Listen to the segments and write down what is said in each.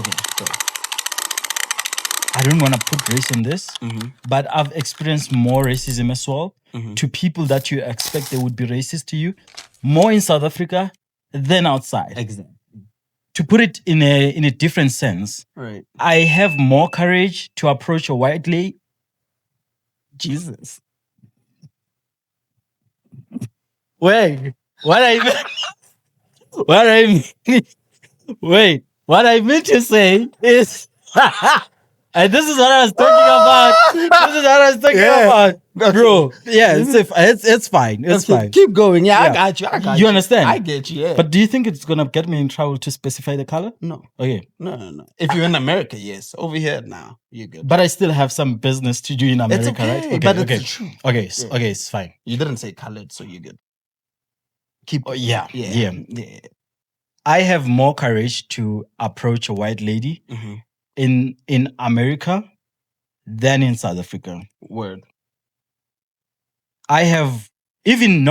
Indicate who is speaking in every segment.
Speaker 1: Okay, go.
Speaker 2: I don't want to put race in this, but I've experienced more racism as well to people that you expect they would be racist to you, more in South Africa than outside.
Speaker 1: Exactly.
Speaker 2: To put it in a different sense,
Speaker 1: Right.
Speaker 2: I have more courage to approach a white lady.
Speaker 1: Jesus.
Speaker 2: Wait, what I what I mean, wait, what I meant to say is, and this is what I was talking about. This is what I was talking about, bro. Yeah, it's fine. It's fine.
Speaker 1: Keep going. Yeah,
Speaker 2: Yeah.
Speaker 1: I got you. I got
Speaker 2: You understand?
Speaker 1: I get you. Yeah.
Speaker 2: But do you think it's gonna get me in trouble to specify the color?
Speaker 1: no,
Speaker 2: Okay,
Speaker 1: no. If you're in America, yes. Over here, now you're good.
Speaker 2: but I still have some business to do in America, right?
Speaker 1: okay, but it's the truth.
Speaker 2: Okay,
Speaker 1: Yeah.
Speaker 2: okay, it's fine.
Speaker 1: You didn't say colored, so you're good. Keep.
Speaker 2: Oh, yeah.
Speaker 1: Yeah.
Speaker 2: I have more courage to approach a white lady in America than in South Africa.
Speaker 1: Word.
Speaker 2: I have even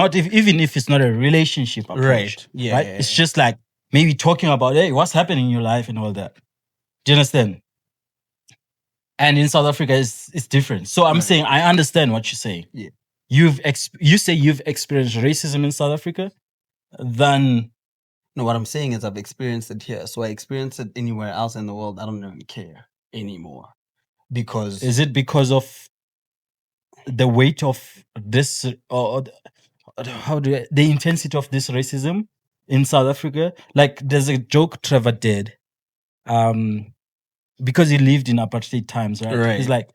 Speaker 2: if it's not a relationship approach,
Speaker 1: Right. Yeah.
Speaker 2: right? It's just like maybe talking about, hey, what's happening in your life and all that. Do you understand? And in South Africa, it's different. So I'm saying I understand what you're saying.
Speaker 1: Yeah.
Speaker 2: You say you've experienced racism in South Africa, then
Speaker 1: No, what I'm saying is I've experienced it here. So I experience it anywhere else in the world. I don't even care anymore. Because
Speaker 2: is it because of the weight of this or the intensity of this racism in South Africa? Like there's a joke Trevor did, because he lived in apartheid times, right? He's like,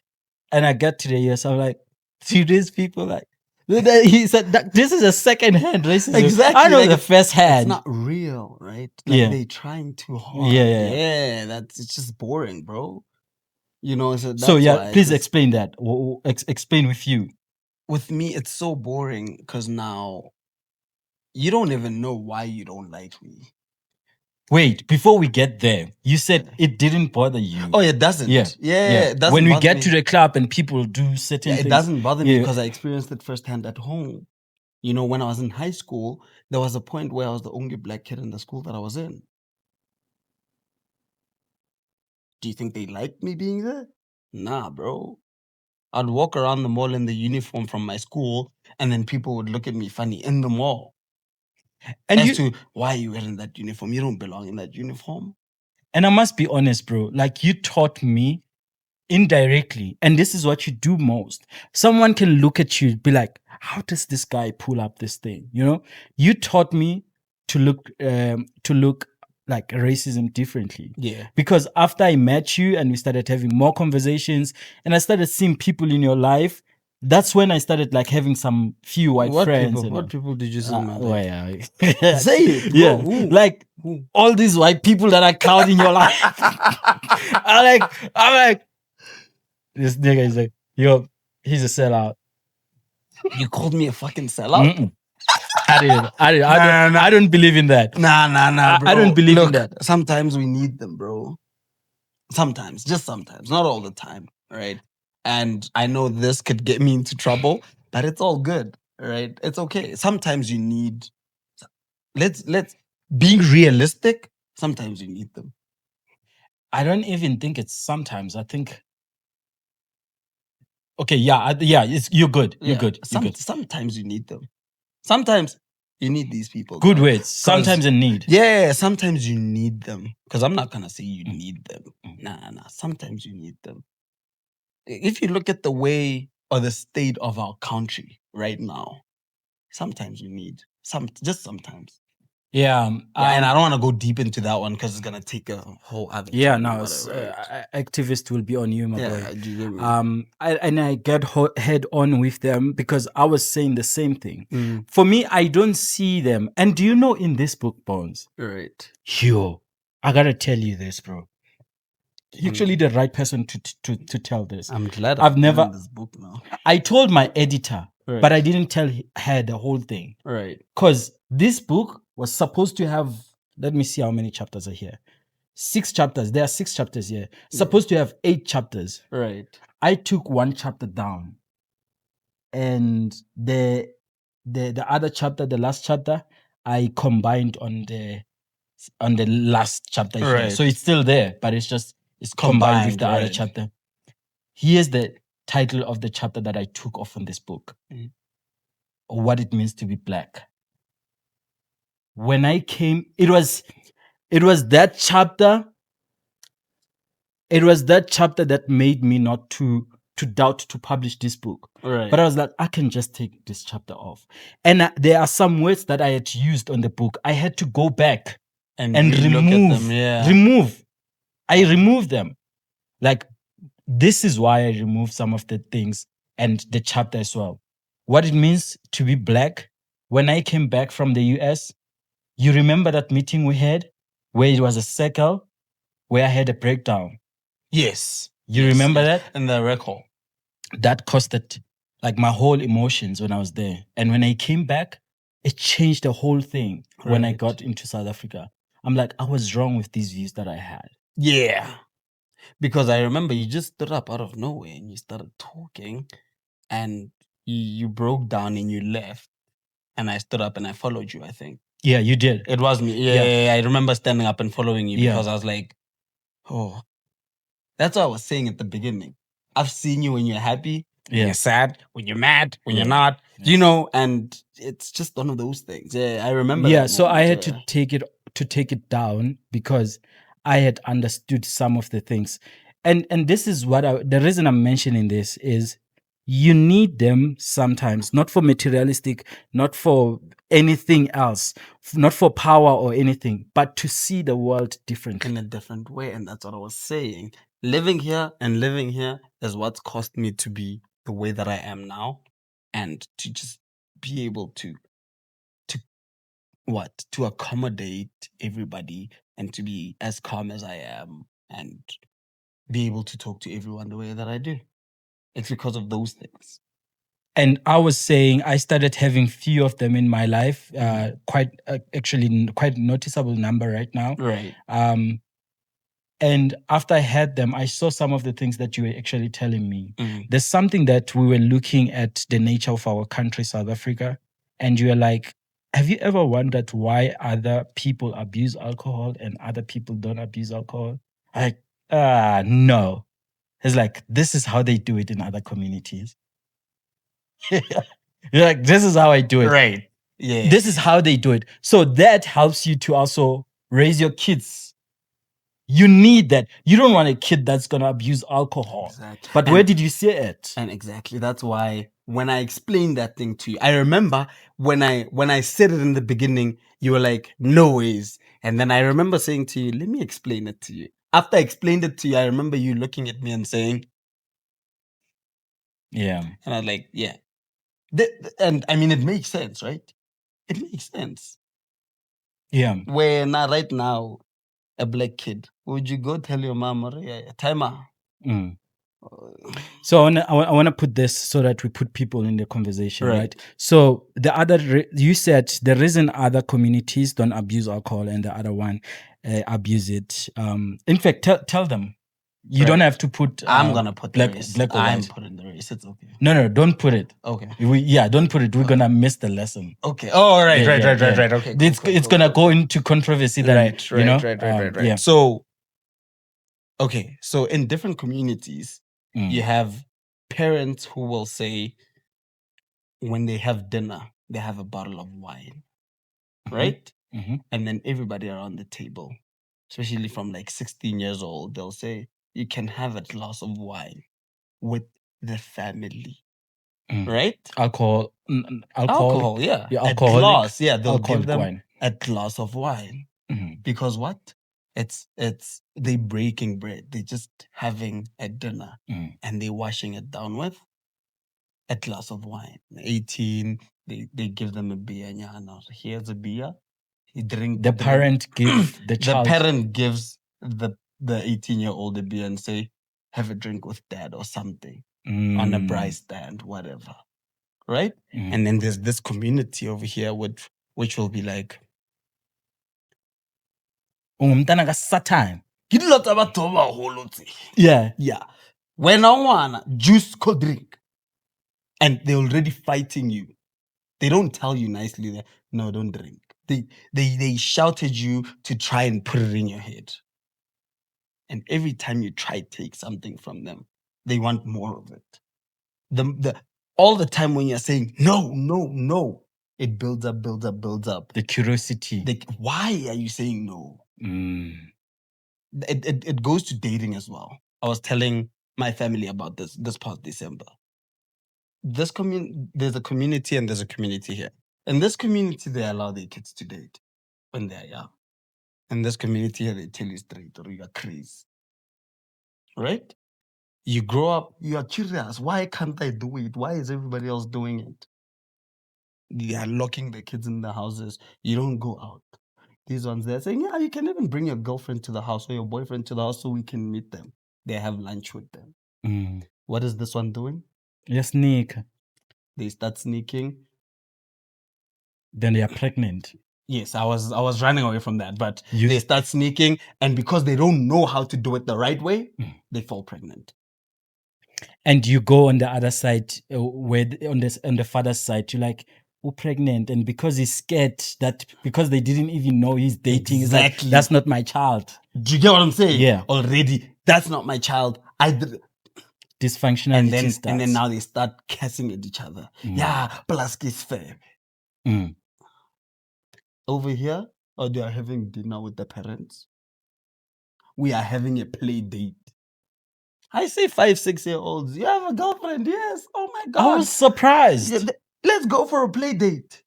Speaker 2: and I get to the US, I'm like, to these people, like, he said that this is a second-hand racism.
Speaker 1: Exactly.
Speaker 2: I know
Speaker 1: like
Speaker 2: the first hand.
Speaker 1: It's not real, right? Like
Speaker 2: Yeah.
Speaker 1: they're trying too hard.
Speaker 2: Yeah.
Speaker 1: It's just boring, bro. You know, so,
Speaker 2: So
Speaker 1: that's
Speaker 2: yeah,
Speaker 1: why
Speaker 2: please explain that. Explain with you.
Speaker 1: with me, it's so boring because now you don't even know why you don't like me.
Speaker 2: Wait, before we get there, you said it didn't bother you.
Speaker 1: Oh, it doesn't.
Speaker 2: Yeah.
Speaker 1: It doesn't
Speaker 2: when we
Speaker 1: bother
Speaker 2: get
Speaker 1: me.
Speaker 2: to the club and people do certain
Speaker 1: it
Speaker 2: things,
Speaker 1: doesn't bother me because I experienced it firsthand at home. You know, when I was in high school, there was a point where I was the only black kid in the school that I was in. Do you think they liked me being there? Nah, bro. I'd walk around the mall in the uniform from my school, and then people would look at me funny in the mall.
Speaker 2: and
Speaker 1: As to why are you wearing that uniform? You don't belong in that uniform.
Speaker 2: And I must be honest, bro. Like you taught me indirectly, and this is what you do most. Someone can look at you, be like, "How does this guy pull up this thing?" You know, you taught me to look like racism differently.
Speaker 1: Yeah.
Speaker 2: Because after I met you and we started having more conversations, and I started seeing people in your life, that's when I started like having some few white friends.
Speaker 1: What people did you see in my life?
Speaker 2: Well, yeah.
Speaker 1: Say it. Bro.
Speaker 2: Yeah,
Speaker 1: Who?
Speaker 2: like all these white people that are count in your life. I'm like, this nigga is like, yo, he's a sellout.
Speaker 1: You called me a fucking sellout?
Speaker 2: Mm-mm. I don't believe in that.
Speaker 1: Nah, bro.
Speaker 2: I don't believe in that.
Speaker 1: Sometimes we need them, bro. Sometimes, just sometimes, not all the time, right? And I know this could get me into trouble, but it's all good, right? It's okay. Sometimes you need. Let's being realistic. Sometimes you need them.
Speaker 2: I don't even think it's sometimes. I think. Okay, yeah. You're good. You're good.
Speaker 1: Sometimes you need them. Sometimes you need these people.
Speaker 2: Good words. Sometimes in need.
Speaker 1: Yeah, sometimes you need them. Because I'm not gonna say you need them. Nah. Sometimes you need them. If you look at the way or the state of our country right now, sometimes you need just sometimes.
Speaker 2: Yeah,
Speaker 1: and I don't want to go deep into that one because it's gonna take a whole other.
Speaker 2: Yeah, no, activist will be on you, my boy. I get head on with them because I was saying the same thing. For me, I don't see them. And do you know in this book, Bones?
Speaker 1: Right.
Speaker 2: Yo, I gotta tell you this, bro. You're actually the right person to tell this.
Speaker 1: I'm glad
Speaker 2: I've never
Speaker 1: in this book now.
Speaker 2: I told my editor, but I didn't tell her the whole thing.
Speaker 1: Right.
Speaker 2: Because this book was supposed to have, let me see how many chapters are here. 6 chapters. There are 6 chapters here. Supposed to have 8 chapters.
Speaker 1: Right.
Speaker 2: I took 1 chapter down. And the other chapter, the last chapter, I combined on the on the last chapter here.
Speaker 1: Right.
Speaker 2: So it's still there, but it's combined with
Speaker 1: Combined,
Speaker 2: the other
Speaker 1: right.
Speaker 2: chapter. Here's the title of the chapter that I took off from this book. What it means to be black. When I came, it was that chapter. It was that chapter that made me not to doubt to publish this book.
Speaker 1: Right.
Speaker 2: But I was like, I can just take this chapter off. And there are some words that I had used on the book. I had to go back and
Speaker 1: relook
Speaker 2: remove
Speaker 1: at them. Yeah.
Speaker 2: remove. I removed them. Like, this is why I removed some of the things and the chapter as well. What it means to be black. When I came back from the US, you remember that meeting we had where it was a circle where I had a breakdown.
Speaker 1: Yes.
Speaker 2: You remember that?
Speaker 1: In the record.
Speaker 2: That costed like my whole emotions when I was there. And when I came back, it changed the whole thing when I
Speaker 1: Right.
Speaker 2: got into South Africa. I'm like, I was wrong with these views that I had.
Speaker 1: Yeah. Because I remember you just stood up out of nowhere and you started talking and you broke down and you left. And I stood up and I followed you, I think.
Speaker 2: Yeah, you did.
Speaker 1: It was me. Yeah. I remember standing up and following you
Speaker 2: Yeah.
Speaker 1: because I was like, oh. That's what I was saying at the beginning. I've seen you when you're happy, when
Speaker 2: Yeah.
Speaker 1: you're sad, when you're mad, when
Speaker 2: Yeah.
Speaker 1: you're not,
Speaker 2: Yeah.
Speaker 1: you know, and it's just one of those things. Yeah, I remember.
Speaker 2: Yeah,
Speaker 1: that
Speaker 2: so I
Speaker 1: moment,
Speaker 2: had to take it down because I had understood some of the things. And this is what the reason I'm mentioning this is you need them sometimes, not for materialistic, not for anything else, not for power or anything, but to see the world differently.
Speaker 1: in a different way. And that's what I was saying. Living here is what's cost me to be the way that I am now and to just be able to accommodate everybody and to be as calm as I am and be able to talk to everyone the way that I do. It's because of those things.
Speaker 2: And I was saying I started having few of them in my life, quite noticeable number right now.
Speaker 1: Right.
Speaker 2: And after I had them, I saw some of the things that you were actually telling me.
Speaker 1: Mhm.
Speaker 2: There's something that we were looking at the nature of our country, South Africa, and you were like, have you ever wondered why other people abuse alcohol and other people don't abuse alcohol? Like, no. It's like, this is how they do it in other communities. You're like, this is how I do it.
Speaker 1: Right. Yeah.
Speaker 2: This is how they do it. So that helps you to also raise your kids. You need that. You don't want a kid that's going to abuse alcohol.
Speaker 1: Exactly.
Speaker 2: But where did you see it?
Speaker 1: And exactly. That's why when I explained that thing to you, I remember when I said it in the beginning, you were like, no ways. And then I remember saying to you, let me explain it to you. After I explained it to you, I remember you looking at me and saying,
Speaker 2: yeah.
Speaker 1: And I was like, yeah. And I mean, it makes sense, right? It makes sense.
Speaker 2: Yeah.
Speaker 1: Where now, right now, a black kid, would you go tell your mom, timer?
Speaker 2: Mm. So I want to put this so that we put people in the conversation, right? So the other, you said the reason other communities don't abuse alcohol and the other one abuse it. In fact, tell them. You don't have to put.
Speaker 1: I'm gonna put
Speaker 2: black,
Speaker 1: the race.
Speaker 2: black or
Speaker 1: I'm
Speaker 2: white.
Speaker 1: putting the race. It's okay.
Speaker 2: No, don't put it.
Speaker 1: Okay.
Speaker 2: Don't put it. We're gonna miss the lesson.
Speaker 1: Okay. Oh, right. Okay.
Speaker 2: It's gonna go into controversy that
Speaker 1: Right.
Speaker 2: Yeah.
Speaker 1: So, okay. So in different communities, you have parents who will say when they have dinner, they have a bottle of wine, right?
Speaker 2: Mm-hmm.
Speaker 1: And then everybody around the table, especially from like 16 years old, they'll say you can have a glass of wine with the family. Right?
Speaker 2: Alcohol.
Speaker 1: Alcohol, yeah.
Speaker 2: Yeah,
Speaker 1: A
Speaker 2: alcoholic.
Speaker 1: glass, yeah. They'll
Speaker 2: Alcoholic
Speaker 1: give them
Speaker 2: wine.
Speaker 1: a glass of wine.
Speaker 2: Mm-hmm.
Speaker 1: Because what? It's they breaking bread. They just having a dinner and they washing it down with a glass of wine. 18, they give them a beer. Now here's a beer. He drink.
Speaker 2: The parent give the child.
Speaker 1: The parent gives the 18-year-old a beer and say, have a drink with dad or something on a braai stand, whatever. Right? And then there's this community over here which will be like,
Speaker 2: Satan.
Speaker 1: Yeah. When I want juice cold drink, and they're already fighting you. They don't tell you nicely that no, don't drink. They shouted you to try and put it in your head. And every time you try to take something from them, they want more of it. All the time when you're saying no, no, no, it builds up, builds up, builds up.
Speaker 2: The curiosity.
Speaker 1: Why are you saying no? It goes to dating as well. I was telling my family about this past December. There's a community and there's a community here. In this community, they allow their kids to date when they're young. In this community here, they tell you straight, or you are crazy. Right? You grow up, you are curious. Why can't I do it? Why is everybody else doing it? They are locking the kids in the houses. You don't go out. These ones, they're saying, yeah, you can even bring your girlfriend to the house or your boyfriend to the house so we can meet them. They have lunch with them. What is this one doing?
Speaker 2: You sneak.
Speaker 1: They start sneaking.
Speaker 2: Then they are pregnant.
Speaker 1: Yes, I was running away from that, but they start sneaking, and because they don't know how to do it the right way, they fall pregnant.
Speaker 2: And you go on the other side, where on the father's side, you're like, "Oh, pregnant," and because he's scared that because they didn't even know he's dating,
Speaker 1: Exactly.
Speaker 2: It's like, that's not my child.
Speaker 1: Do you get what I'm saying?
Speaker 2: Yeah.
Speaker 1: Already, that's not my child.
Speaker 2: Dysfunctionality starts.
Speaker 1: And then now they start cussing at each other. Yeah, Pulaski is fair. Over here, or they are having dinner with the parents. We are having a play date. I say 5-6-year-olds, you have a girlfriend? Yes. Oh my God.
Speaker 2: I was surprised.
Speaker 1: Yeah, let's go for a play date.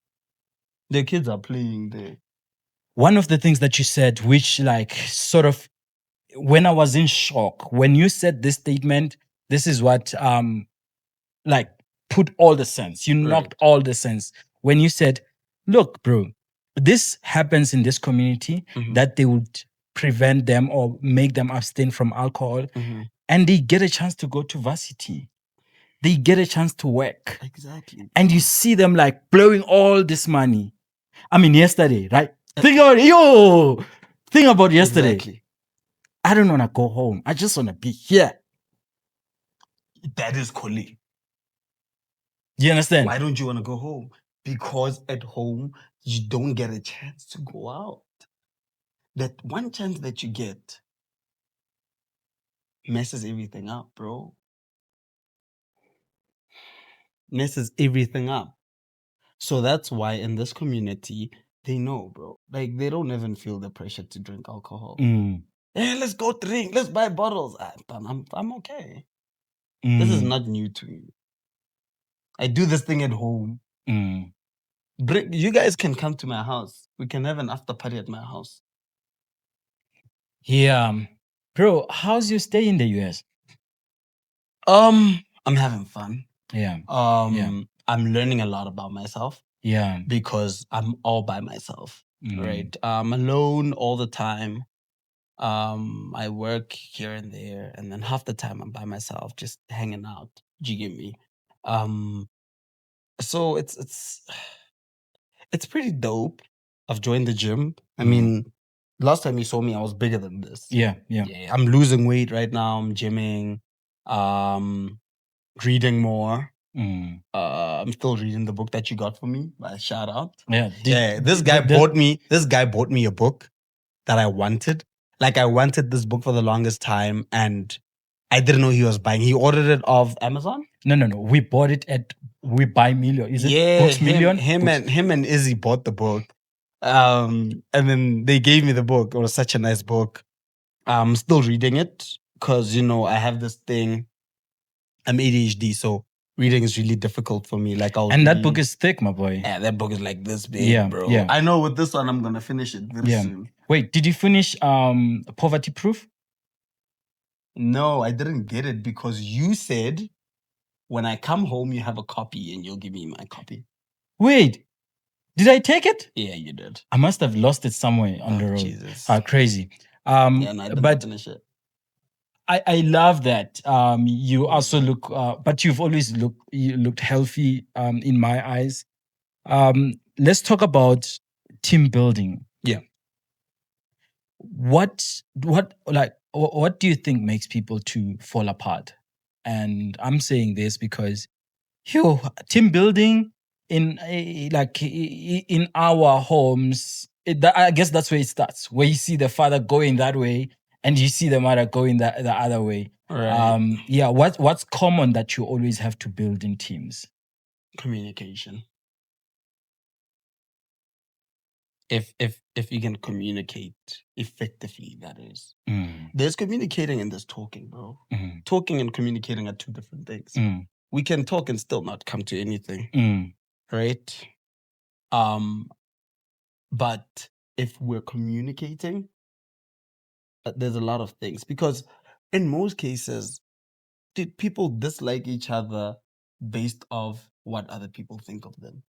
Speaker 1: The kids are playing there.
Speaker 2: One of the things that you said, which like sort of, when I was in shock, when you said this statement, this is what like put all the sense. You knocked all the sense. When you said, look, bro, this happens in this community, that they would prevent them or make them abstain from alcohol, and they get a chance to go to varsity. They get a chance to work.
Speaker 1: Exactly.
Speaker 2: And you see them like blowing all this money. I mean, yesterday, right? Think about yesterday.
Speaker 1: Exactly.
Speaker 2: I don't want to go home. I just want to be here.
Speaker 1: That is colleague.
Speaker 2: You understand?
Speaker 1: Why don't you want to go home? Because at home, you don't get a chance to go out. That one chance that you get messes everything up, bro. Messes everything up. So that's why in this community, they know, bro. Like, they don't even feel the pressure to drink alcohol. Hey, let's go drink. Let's buy bottles. I'm okay. This is not new to me. I do this thing at home. You guys can come to my house. We can have an after party at my house.
Speaker 2: Yeah. Bro, how's your stay in the US?
Speaker 1: I'm having fun.
Speaker 2: Yeah.
Speaker 1: I'm learning a lot about myself.
Speaker 2: Yeah.
Speaker 1: Because I'm all by myself. Right. I'm alone all the time. I work here and there, and then half the time I'm by myself, just hanging out. Do you get me? So it's pretty dope. I've joined the gym. I mean, last time you saw me, I was bigger than this.
Speaker 2: Yeah.
Speaker 1: I'm losing weight right now. I'm gymming. Reading more. I'm still reading the book that you got for me. Shout out.
Speaker 2: Yeah.
Speaker 1: This guy bought me a book that I wanted. Like, I wanted this book for the longest time, and I didn't know he was buying. He ordered it off Amazon.
Speaker 2: No. We bought it at We Buy Million. Is it Books Million?
Speaker 1: Him and Izzy bought the book. And then they gave me the book. It was such a nice book. I'm still reading it because, I have this thing. I'm ADHD, so reading is really difficult for me.
Speaker 2: That book is thick, my boy.
Speaker 1: Yeah, that book is like this big, bro. Yeah. I know with this one, I'm gonna finish it very soon.
Speaker 2: Wait, did you finish Poverty Proof?
Speaker 1: No, I didn't get it because you said when I come home, you have a copy and you'll give me my copy.
Speaker 2: Wait, did I take it?
Speaker 1: Yeah, you did.
Speaker 2: I must have lost it somewhere on the road.
Speaker 1: Jesus.
Speaker 2: Crazy.
Speaker 1: Yeah, no, I didn't finish it.
Speaker 2: I love that. You also look, but you've always looked healthy in my eyes. Let's talk about team building.
Speaker 1: Yeah.
Speaker 2: What do you think makes people to fall apart? And I'm saying this because, team building, in our homes, I guess that's where it starts, where you see the father going that way and you see the mother going the other way.
Speaker 1: Right.
Speaker 2: What's common that you always have to build in teams?
Speaker 1: Communication. If you can communicate effectively, that is. There's communicating and there's talking, bro. Talking and communicating are two different things. We can talk and still not come to anything, right? But if we're communicating, there's a lot of things, because in most cases, people dislike each other based off what other people think of them.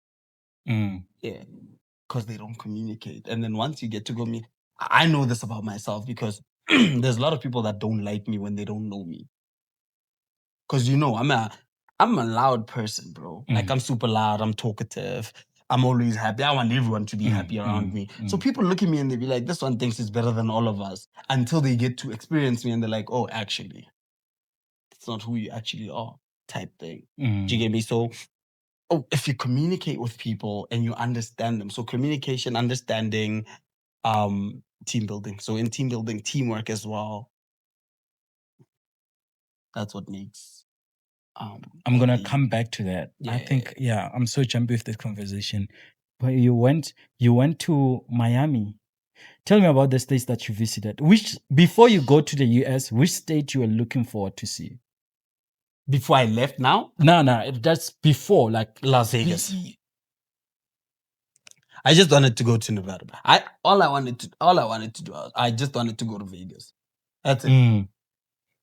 Speaker 1: Yeah, because they don't communicate. And then once you get to go meet, I know this about myself, because there's a lot of people that don't like me when they don't know me. Because I'm a loud person, bro. Like, I'm super loud. I'm talkative. I'm always happy. I want everyone to be happy around me. So people look at me and they be like, this one thinks he's better than all of us, until they get to experience me and they're like, oh, actually, it's not who you actually are, type thing. Do you get me? So if you communicate with people and you understand them, so communication, understanding, team building. So in team building, teamwork as well. That's what makes.
Speaker 2: I'm gonna come back to that. I think, I'm so jumpy with this conversation. But you went to Miami. Tell me about the states that you visited. Which, before you go to the US, which state you were looking forward to see?
Speaker 1: Before I left now?
Speaker 2: No, that's before, like
Speaker 1: Las Vegas. I just wanted to go to Nevada. All I wanted to do, I just wanted to go to Vegas. That's it.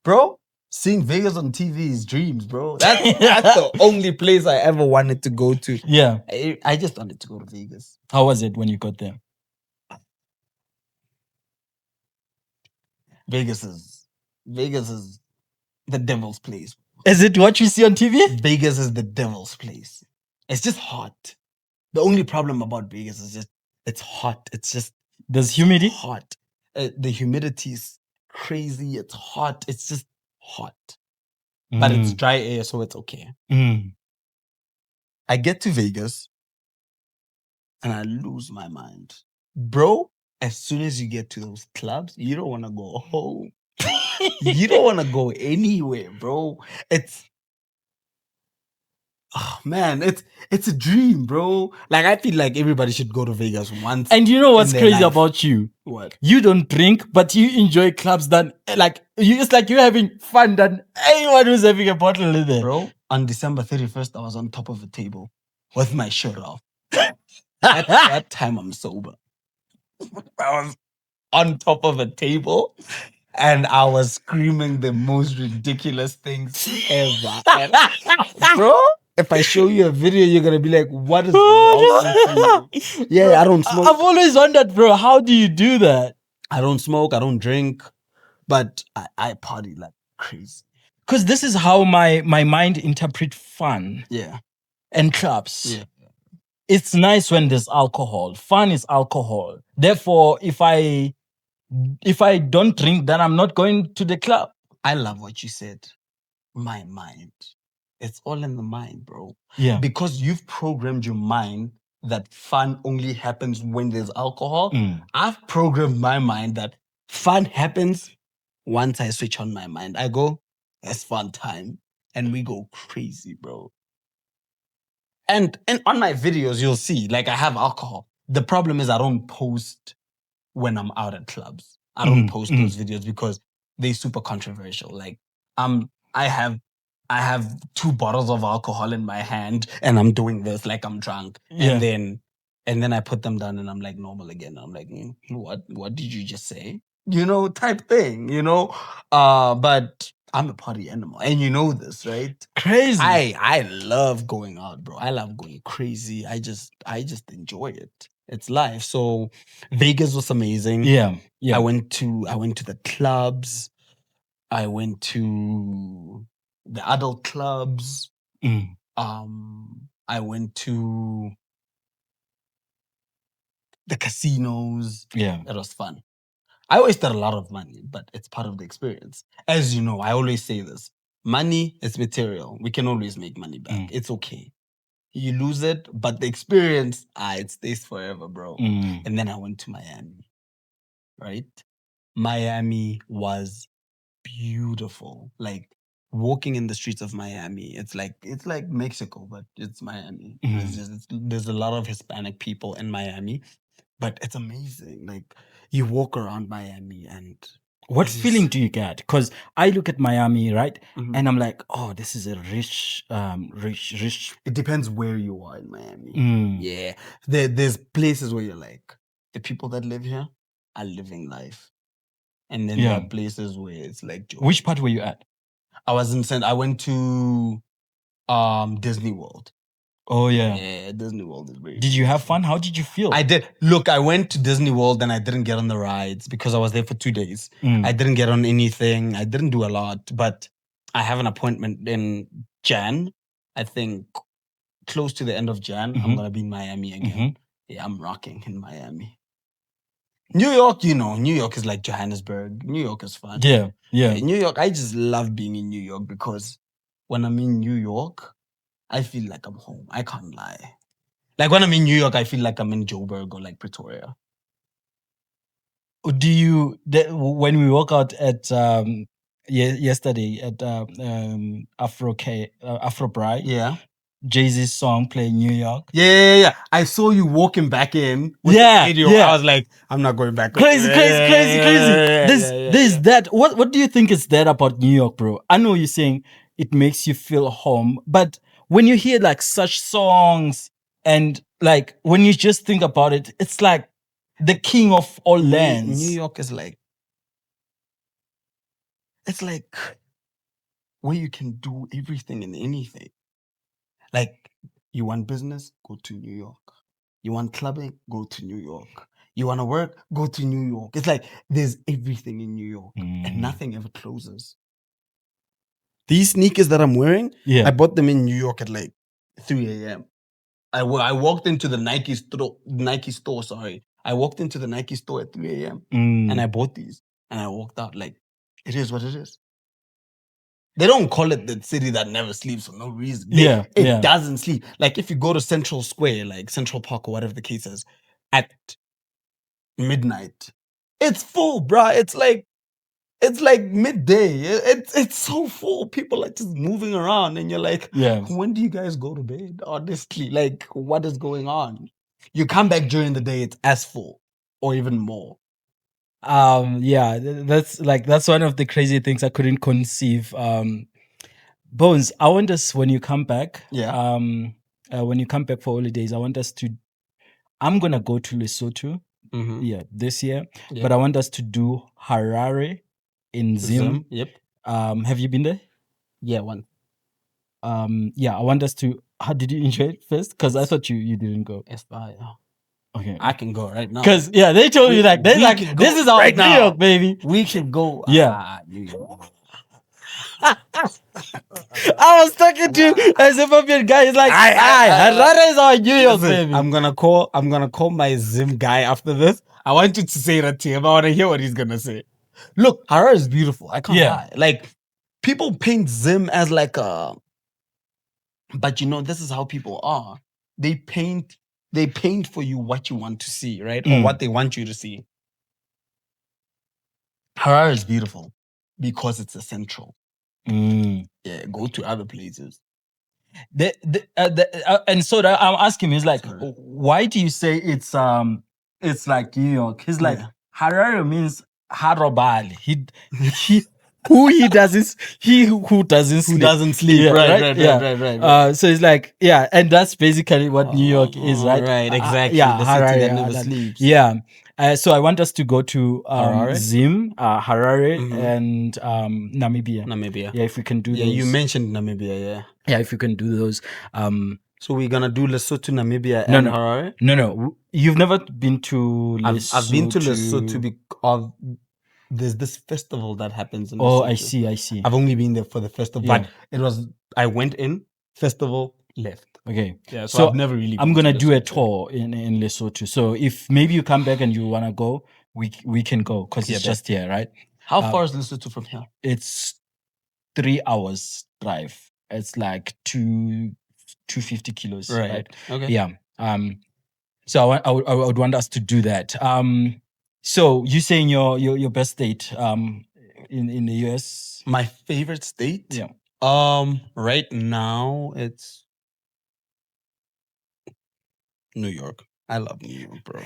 Speaker 1: Bro, seeing Vegas on TV is dreams, bro. That's the only place I ever wanted to go to.
Speaker 2: Yeah.
Speaker 1: I just wanted to go to Vegas.
Speaker 2: How was it when you got there?
Speaker 1: Vegas is the devil's place.
Speaker 2: Is it what you see on TV?
Speaker 1: Vegas is the devil's place. It's just hot. The only problem about Vegas is just it's hot. It's just
Speaker 2: there's humidity.
Speaker 1: Hot. The humidity is crazy. It's hot. It's just hot. But it's dry air, so it's okay. I get to Vegas and I lose my mind. Bro, as soon as you get to those clubs, you don't want to go home. You don't want to go anywhere, bro. Man, it's a dream, bro. Like, I feel like everybody should go to Vegas once.
Speaker 2: And you know what's crazy about you?
Speaker 1: What?
Speaker 2: You don't drink, but you enjoy clubs than, it's like you're having fun than anyone who's having a bottle in there.
Speaker 1: Bro, on December 31st, I was on top of a table with my shirt off. At that time, I'm sober. I was on top of a table and I was screaming the most ridiculous things ever. Bro, if I show you a video, you're gonna be like, what is wrong with you? Yeah, I don't smoke.
Speaker 2: I've always wondered, bro, how do you do that?
Speaker 1: I don't smoke, I don't drink, but I party like crazy.
Speaker 2: Because this is how my mind interprets fun.
Speaker 1: Yeah.
Speaker 2: And clubs.
Speaker 1: Yeah.
Speaker 2: It's nice when there's alcohol. Fun is alcohol. Therefore, if I don't drink, then I'm not going to the club.
Speaker 1: I love what you said. My mind. It's all in the mind, bro.
Speaker 2: Yeah.
Speaker 1: Because you've programmed your mind that fun only happens when there's alcohol. I've programmed my mind that fun happens once I switch on my mind. I go, it's fun time. And we go crazy, bro. And on my videos, you'll see, like, I have alcohol. The problem is I don't post when I'm out at clubs. I don't post those videos because they're super controversial. Like, I have 2 bottles of alcohol in my hand and I'm doing this like I'm drunk.
Speaker 2: Yeah.
Speaker 1: And then I put them down and I'm like normal again. I'm like, what did you just say? Type thing, but I'm a party animal and you know this, right?
Speaker 2: Crazy.
Speaker 1: I love going out, bro. I love going crazy. I just enjoy it. It's life. So Vegas was amazing.
Speaker 2: Yeah.
Speaker 1: I went to the clubs. I went to the adult clubs. I went to the casinos.
Speaker 2: Yeah.
Speaker 1: It was fun. I wasted a lot of money, but it's part of the experience. As you know, I always say this. Money is material. We can always make money back. It's okay. You lose it, but the experience, it stays forever, bro. And then I went to Miami, right? Miami was beautiful. Like walking in the streets of Miami, it's like Mexico, but it's Miami. There's a lot of Hispanic people in Miami, but it's amazing. Like you walk around Miami and
Speaker 2: What
Speaker 1: it is-
Speaker 2: feeling do you get? Because I look at Miami, right,
Speaker 1: Mhm.
Speaker 2: and I'm like, oh, this is a rich.
Speaker 1: It depends where you are in Miami.
Speaker 2: Mm.
Speaker 1: Yeah, there's places where you're like, the people that live here are living life, and then there
Speaker 2: Yeah.
Speaker 1: are places where it's like,
Speaker 2: Which part were you at?
Speaker 1: I went to Disney World.
Speaker 2: Oh yeah.
Speaker 1: Yeah, Disney World is very
Speaker 2: Did you have
Speaker 1: beautiful.
Speaker 2: fun? How did you feel?
Speaker 1: I did. Look, I went to Disney World and I didn't get on the rides because I was there for 2 days. I didn't get on anything. I didn't do a lot, but I have an appointment in Jan. I think close to the end of Jan, I'm gonna be in Miami again. Yeah, I'm rocking in Miami. New York, New York is like Johannesburg. New York is fun.
Speaker 2: Yeah.
Speaker 1: New York, I just love being in New York because when I'm in New York, I feel like I'm home. I can't lie. Like when I'm in New York, I feel like I'm in Joburg or like Pretoria.
Speaker 2: Do you when we walk out at yesterday at Afro Bride?
Speaker 1: Yeah.
Speaker 2: Jay-Z's song playing New York.
Speaker 1: Yeah. I saw you walking back in with the radio. I was like, I'm not going back.
Speaker 2: Crazy. There's that. What do you think is that about New York, bro? I know you're saying it makes you feel home, but when you hear like such songs and like when you just think about it, it's like the king of all lands.
Speaker 1: New York is like, it's like where you can do everything and anything. Like, you want business? Go to New York. You want clubbing? Go to New York. You want to work? Go to New York. It's like there's everything in New York and nothing ever closes. These sneakers that I'm wearing, I bought them in New York at like 3 a.m. I walked into the Nike store, sorry. I walked into the Nike store at 3 a.m. and I bought these and I walked out like, it is what it is. They don't call it the city that never sleeps for no reason. It doesn't sleep. Like if you go to Central Square, like Central Park or whatever the case is, at midnight, it's full, bruh. It's like midday. It's so full. People are just moving around, and you're like, when do you guys go to bed? Honestly, like, what is going on? You come back during the day, it's as full or even more.
Speaker 2: That's one of the crazy things I couldn't conceive. Bones, I want us when you come back. When you come back for holidays, I want us to. I'm gonna go to Lesotho. This year, but I want us to do Harare in Zim.
Speaker 1: Yep.
Speaker 2: Have you been there?
Speaker 1: Yeah, one.
Speaker 2: I want us to. How did you enjoy it first? Because I thought you didn't go.
Speaker 1: It's fire.
Speaker 2: Okay,
Speaker 1: I can go right now.
Speaker 2: Because they told me like this is our
Speaker 1: right
Speaker 2: New York, baby.
Speaker 1: We can go. New York.
Speaker 2: I was talking to a Zimbabwean guy. He's like, Harare is our New York, baby.
Speaker 1: I'm gonna call my Zim guy after this. I want you to say that to him. I want to hear what he's gonna say. Look, Harare is beautiful. I can't lie. Like people paint Zim as like a, but this is how people are. They paint for you what you want to see, right? Or what they want you to see. Harare is beautiful because it's a central. Yeah, go to other places.
Speaker 2: And so that I'm asking him, he's like, why do you say it's like New York? He's like, Harare means Harobali. He who doesn't sleep.
Speaker 1: Who doesn't sleep. Right.
Speaker 2: So it's like, and that's basically what New York is, right?
Speaker 1: Right, exactly. The city that never sleeps.
Speaker 2: Yeah. So I want us to go to Zim, Harare, and Namibia. Yeah, if we can do those.
Speaker 1: Yeah, you mentioned Namibia, yeah.
Speaker 2: Yeah, if you can do those.
Speaker 1: So we're gonna do Lesotho, Namibia, and Harare?
Speaker 2: No. You've never been to Lesotho?
Speaker 1: I've been to Lesotho because there's this festival that happens in Lesotho.
Speaker 2: Oh, I see.
Speaker 1: I've only been there for the festival, but I went in, festival, left.
Speaker 2: Okay.
Speaker 1: Yeah, so I've never really been.
Speaker 2: I'm gonna do a tour in Lesotho. So if maybe you come back and you wanna go, we can go because it's just here, right?
Speaker 1: How far is Lesotho from here?
Speaker 2: It's 3 hours drive. It's like 2 250 kilos.
Speaker 1: Right. Okay.
Speaker 2: Yeah. So I would want us to do that. So you saying your best state in the US?
Speaker 1: My favorite state?
Speaker 2: Yeah.
Speaker 1: Right now it's New York. I love New York, bro.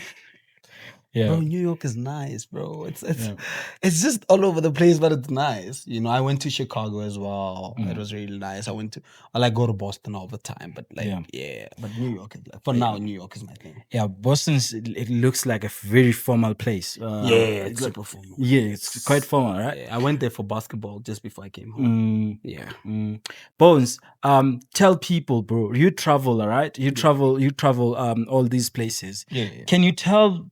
Speaker 2: Yeah.
Speaker 1: Bro, New York is nice, bro. It's
Speaker 2: Yeah.
Speaker 1: it's just all over the place, but it's nice. You know, I went to Chicago as well. It
Speaker 2: Mm.
Speaker 1: was really nice. I like go to Boston all the time, but like
Speaker 2: Yeah.
Speaker 1: but New York is like for
Speaker 2: Yeah.
Speaker 1: now, New York is my thing.
Speaker 2: Yeah, Boston's it looks like a very formal place.
Speaker 1: It's super formal.
Speaker 2: Yeah, it's quite formal, right?
Speaker 1: Yeah, I went there for basketball just before I came home. Yeah.
Speaker 2: Bones, tell people, bro, you travel, all right? You travel all these places.
Speaker 1: Yeah.
Speaker 2: Can you tell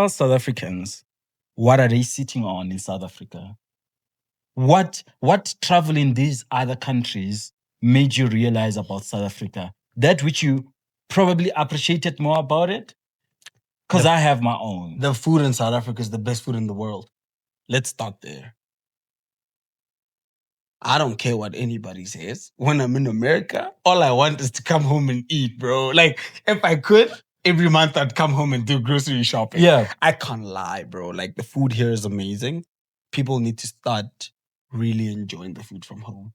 Speaker 2: South Africans what are they sitting on in South Africa? What travel in these other countries made you realize about South Africa? That which you probably appreciated more about it? Because I have my own.
Speaker 1: The food in South Africa is the best food in the world. Let's start there. I don't care what anybody says. When I'm in America, all I want is to come home and eat, bro. Like, if I could, every month I'd come home and do grocery shopping.
Speaker 2: Yeah.
Speaker 1: I can't lie, bro. Like, the food here is amazing. People need to start really enjoying the food from home.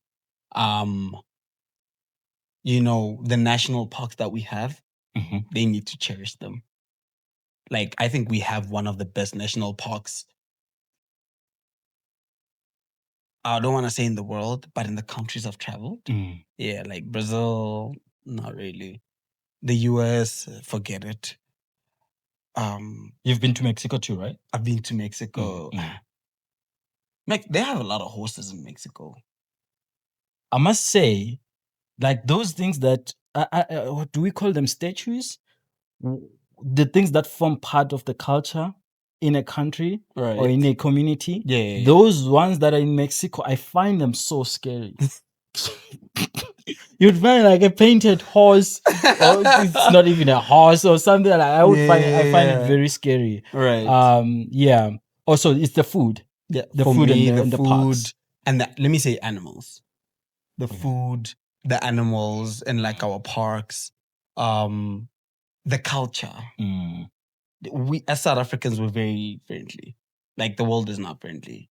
Speaker 1: You know, the national parks that we have, they need to cherish them. Like, I think we have one of the best national parks. I don't want to say in the world, but in the countries I've traveled. Yeah, like Brazil, not really. The US, forget it.
Speaker 2: You've been to Mexico too, right?
Speaker 1: I've been to Mexico. They have a lot of horses in Mexico.
Speaker 2: I must say, like those things that what do we call them? Statues? The things that form part of the culture in a country or in a community.
Speaker 1: Yeah.
Speaker 2: Those ones that are in Mexico, I find them so scary. You'd find like a painted horse, or it's not even a horse or something like that. I find it very scary.
Speaker 1: Right.
Speaker 2: Yeah. Also, it's the food.
Speaker 1: Yeah.
Speaker 2: The
Speaker 1: For
Speaker 2: food
Speaker 1: me,
Speaker 2: and
Speaker 1: the
Speaker 2: the
Speaker 1: food
Speaker 2: parks.
Speaker 1: and let me say animals. The food, the animals in like our parks, the culture. We as South Africans we're very friendly. Like the world is not friendly.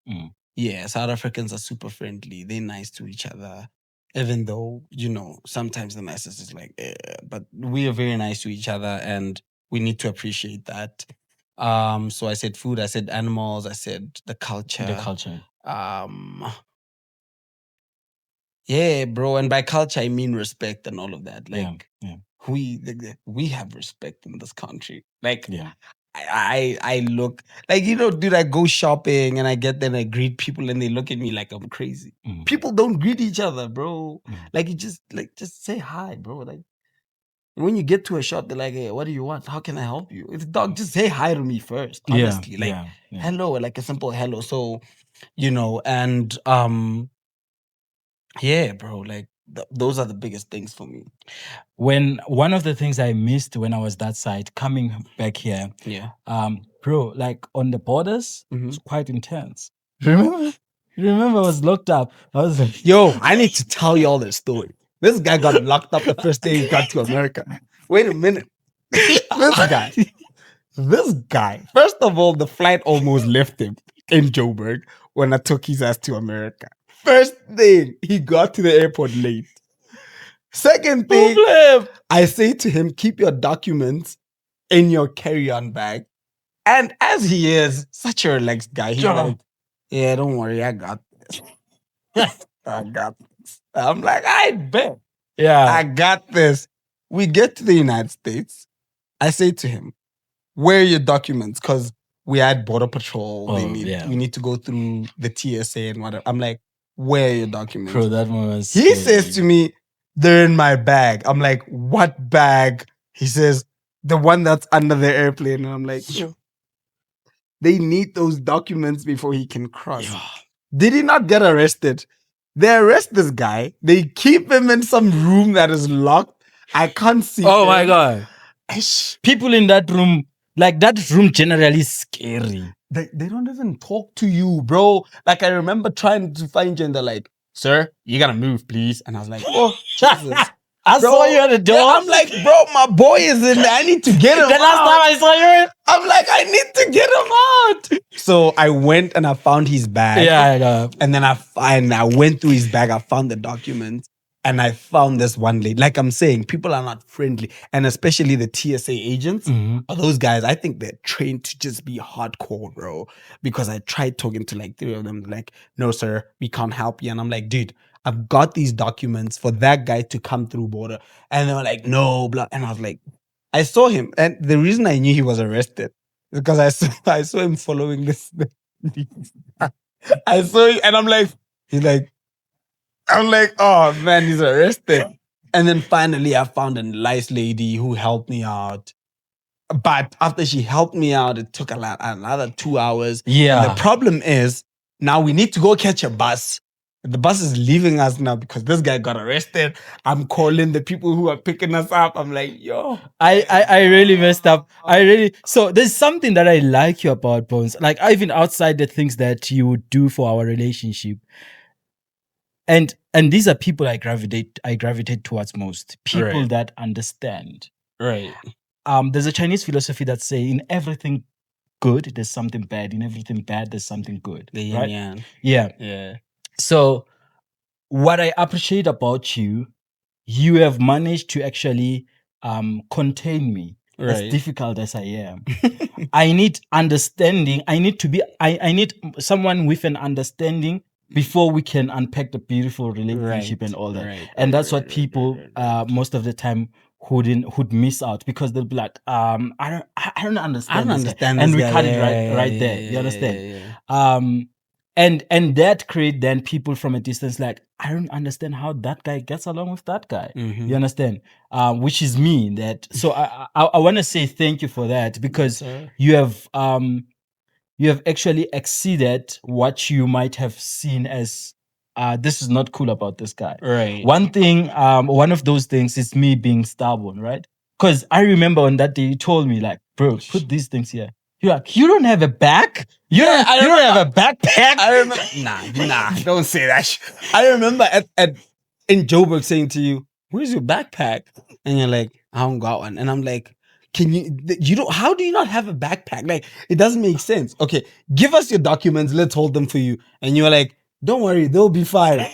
Speaker 1: Yeah, South Africans are super friendly. They're nice to each other. Even though, you know, sometimes the nicest is like, but we are very nice to each other and we need to appreciate that. So I said food, I said animals, I said the culture.
Speaker 2: The culture.
Speaker 1: Yeah, bro. And by culture I mean respect and all of that. Like
Speaker 2: yeah.
Speaker 1: we have respect in this country. Like
Speaker 2: Yeah.
Speaker 1: I look like, you know, dude, I go shopping and I get there and I greet people and they look at me like I'm crazy. People don't greet each other, bro. Like you just say hi, bro. Like when you get to a shop, they're like, hey, what do you want? How can I help you? It's dog, just say hi to me first. Honestly. Hello, like a simple hello. So, you know, and yeah, bro, like those are the biggest things for me.
Speaker 2: When one of the things I missed when I was that side, coming back here, bro, like on the borders, it's quite intense. Remember I was locked up. I was like,
Speaker 1: yo, I need to tell you all this story. This guy got locked up the first day he got to America. Wait a minute. This guy, first of all, the flight almost left him in Joburg when I took his ass to America. First thing, he got to the airport late. Second thing, I say to him, keep your documents in your carry-on bag. And as he is such a relaxed guy, he's like, yeah, don't worry, I got this. I got this. I'm like, I bet.
Speaker 2: Yeah.
Speaker 1: I got this. We get to the United States. I say to him, where are your documents? Because we had border patrol. We need to go through the TSA and whatever. I'm like, where are your documents?
Speaker 2: Bro, that one was
Speaker 1: He says to me, they're in my bag. I'm like, what bag? He says, the one that's under the airplane. And I'm like, they need those documents before he can cross. Did he not get arrested? They arrest this guy. They keep him in some room that is locked. I can't see him.
Speaker 2: My God. People in that room, like that room generally is scary.
Speaker 1: They don't even talk to you, bro. Like I remember trying to find you and they're like, sir, you gotta move, please. And I was like, oh, Jesus.
Speaker 2: I saw you at the door.
Speaker 1: Yeah, I'm like, bro, my boy is in there. I need to get him
Speaker 2: The last
Speaker 1: out.
Speaker 2: time I saw you.
Speaker 1: I'm like, I need to get him out. So I went and I found his bag.
Speaker 2: Yeah, I know.
Speaker 1: And then I went through his bag. I found the documents. And I found this one lady. Like I'm saying, people are not friendly. And especially the TSA agents. Those guys, I think they're trained to just be hardcore, bro. Because I tried talking to like 3 of them. Like, no, sir, we can't help you. And I'm like, dude, I've got these documents for that guy to come through border. And they were like, no, blah. And I was like, I saw him. And the reason I knew he was arrested is because I saw him following this. I saw him and I'm like, I'm like, oh man, he's arrested. And then finally I found a nice lady who helped me out. But after she helped me out, it took another 2 hours.
Speaker 2: Yeah.
Speaker 1: And the problem is now we need to go catch a bus. The bus is leaving us now because this guy got arrested. I'm calling the people who are picking us up. I'm like, yo.
Speaker 2: I really messed up. So there's something that I like you about Bones. Like even outside the things that you would do for our relationship. And these are people I gravitate towards most. People that understand.
Speaker 1: Right.
Speaker 2: There's a Chinese philosophy that say in everything good, there's something bad. In everything bad, there's something good.
Speaker 1: The
Speaker 2: right?
Speaker 1: yin-yang.
Speaker 2: Yeah. So what I appreciate about you, you have managed to actually contain me. As difficult as I am. I need understanding. I need someone with an understanding before we can unpack the beautiful relationship and all that. And that's what people most of the time would miss out because they'll be like, I don't understand.
Speaker 1: I don't understand this
Speaker 2: and we
Speaker 1: guy.
Speaker 2: cut it right there. You understand? And that create then people from a distance like, I don't understand how that guy gets along with that guy. You understand? Which is me. So I want to say thank you for that because you have actually exceeded what you might have seen as this is not cool about this guy.
Speaker 1: Right.
Speaker 2: One of those things is me being stubborn, right? Because I remember on that day you told me like, bro, put these things here. You're like, you don't have a bag? You don't have a backpack?
Speaker 1: I remember. Nah, don't say that. I remember in Joburg saying to you, "Where's your backpack?" And you're like, "I don't got one." And I'm like, "Can you don't? How do you not have a backpack? Like, it doesn't make sense." Okay, give us your documents. Let's hold them for you. And you're like, "Don't worry, they'll be fine."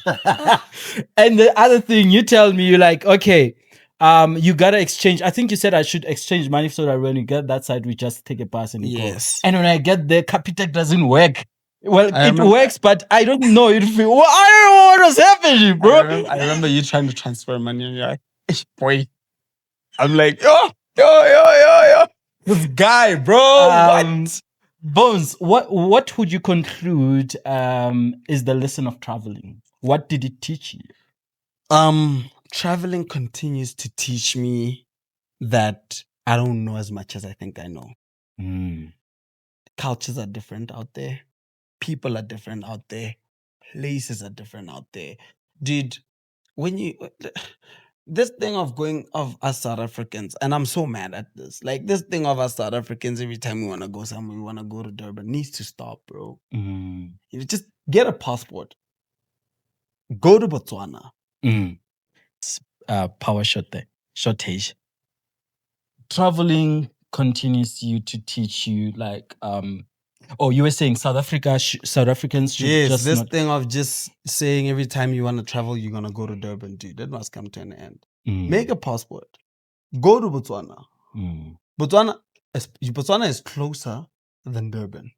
Speaker 2: And the other thing, you tell me, you're like, okay. You gotta exchange. I think you said I should exchange money so that when you get that side, we just take a bus and we go. And when I get there, Capitec doesn't work. Well, it works, but I don't know. I don't know what was happening, bro.
Speaker 1: I remember you trying to transfer money, and you're like, boy. I'm like, yo. This guy, bro. What?
Speaker 2: Bones, what would you conclude is the lesson of traveling? What did it teach you?
Speaker 1: Traveling continues to teach me that I don't know as much as I think I know. Cultures are different out there. People are different out there. Places are different out there. Dude, when you... This thing of us South Africans, and I'm so mad at this. Like, this thing of us South Africans, every time we want to go somewhere, we want to go to Durban, needs to stop, bro. You just get a passport. Go to Botswana.
Speaker 2: Power shortage. Traveling continues you to teach you like you were saying South Africans should just
Speaker 1: this thing of just saying every time you want to travel you're gonna go to Durban, dude, that must come to an end. Make a passport, go to Botswana. Botswana is closer than Durban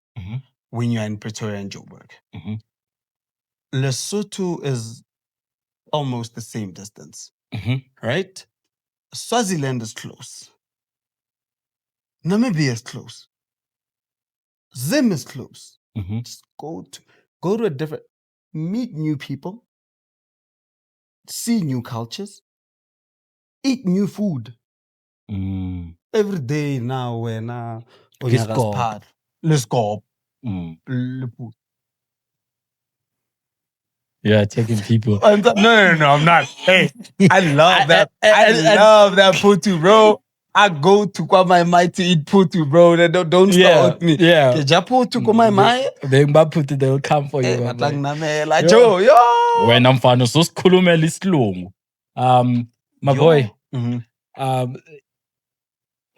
Speaker 1: when you're in Pretoria and Joburg. Lesotho is almost the same distance. Right? Swaziland is close. Namibia is close. Zim is close. Just go to a different, meet new people, see new cultures, eat new food. Every day now let's go.
Speaker 2: Yeah, taking people.
Speaker 1: No, I'm not. Hey, I love that. I love that putu, bro. I go to Kwamai to eat putu, bro. Don't start with me.
Speaker 2: Yeah.
Speaker 1: Putu Kwamai.
Speaker 2: They'll come for you.
Speaker 1: Yo.
Speaker 2: When I'm fine, so sikhulumela isilungu. My
Speaker 1: Yo.
Speaker 2: boy,
Speaker 1: Mhm.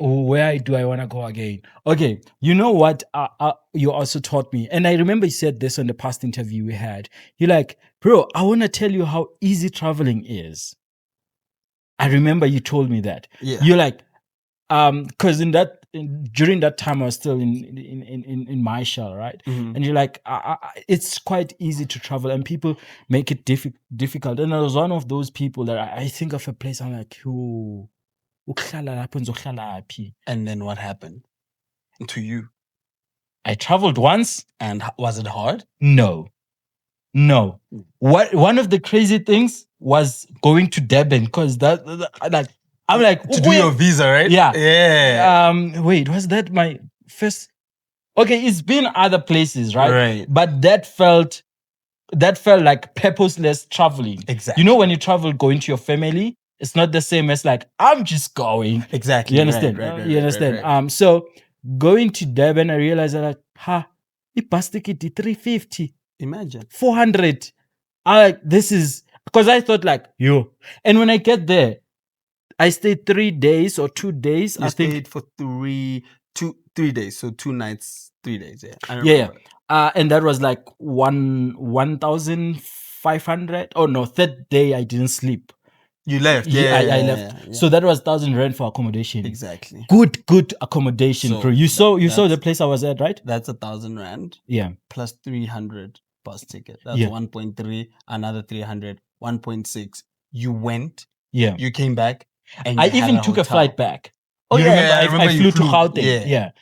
Speaker 2: where do I want to go again? Okay, you know what? You also taught me, and I remember you said this on the past interview we had. You're like, bro, I want to tell you how easy traveling is. I remember you told me that.
Speaker 1: Yeah.
Speaker 2: You're like, because during that time I was still in my shell, right?
Speaker 1: Mhm.
Speaker 2: And you're like, it's quite easy to travel, and people make it difficult. And I was one of those people that I think of a place, I'm like, yo, ukuhlala lapho ngizohlala phi?
Speaker 1: And then what happened to you?
Speaker 2: I traveled once.
Speaker 1: And was it hard?
Speaker 2: No. One of the crazy things was going to Durban, because like I'm like,
Speaker 1: To do your visa, right?
Speaker 2: yeah.
Speaker 1: Yeah.
Speaker 2: Wait, was that my first? Okay, it's been other places, right?
Speaker 1: Right.
Speaker 2: But that felt like purposeless traveling.
Speaker 1: Exactly.
Speaker 2: You know, when you travel going to your family, it's not the same as like, I'm just going.
Speaker 1: Exactly.
Speaker 2: You understand?
Speaker 1: Right,
Speaker 2: You understand?
Speaker 1: right.
Speaker 2: So going to Durban, I realized that bus ticket is 350,
Speaker 1: Imagine.
Speaker 2: 400. This is because I thought like, yo. And when I get there, I stayed 3 days or 2 days.
Speaker 1: You
Speaker 2: I think
Speaker 1: stayed for 3 days. So 2 nights, 3 days. Yeah. I
Speaker 2: yeah.
Speaker 1: remember.
Speaker 2: And that was like 1,500. Oh no, third day I didn't sleep.
Speaker 1: You left.
Speaker 2: Yeah,
Speaker 1: Yeah.
Speaker 2: I left.
Speaker 1: Yeah.
Speaker 2: So that was 1,000 rand for accommodation.
Speaker 1: Exactly.
Speaker 2: Good accommodation,
Speaker 1: So
Speaker 2: bro. You saw the
Speaker 1: that's-
Speaker 2: place I was at, right?
Speaker 1: That's 1,000 rand
Speaker 2: Yeah.
Speaker 1: plus 300 bus ticket. That's
Speaker 2: Yeah.
Speaker 1: 1.3, another 300, 1.6. You went,
Speaker 2: Yeah.
Speaker 1: you came back, and
Speaker 2: I
Speaker 1: you had
Speaker 2: even took a
Speaker 1: hotel.
Speaker 2: flight back.
Speaker 1: Oh,
Speaker 2: You
Speaker 1: yeah,
Speaker 2: remember?
Speaker 1: I remember
Speaker 2: I
Speaker 1: you
Speaker 2: flew to
Speaker 1: flew.
Speaker 2: Gauteng.
Speaker 1: Yeah.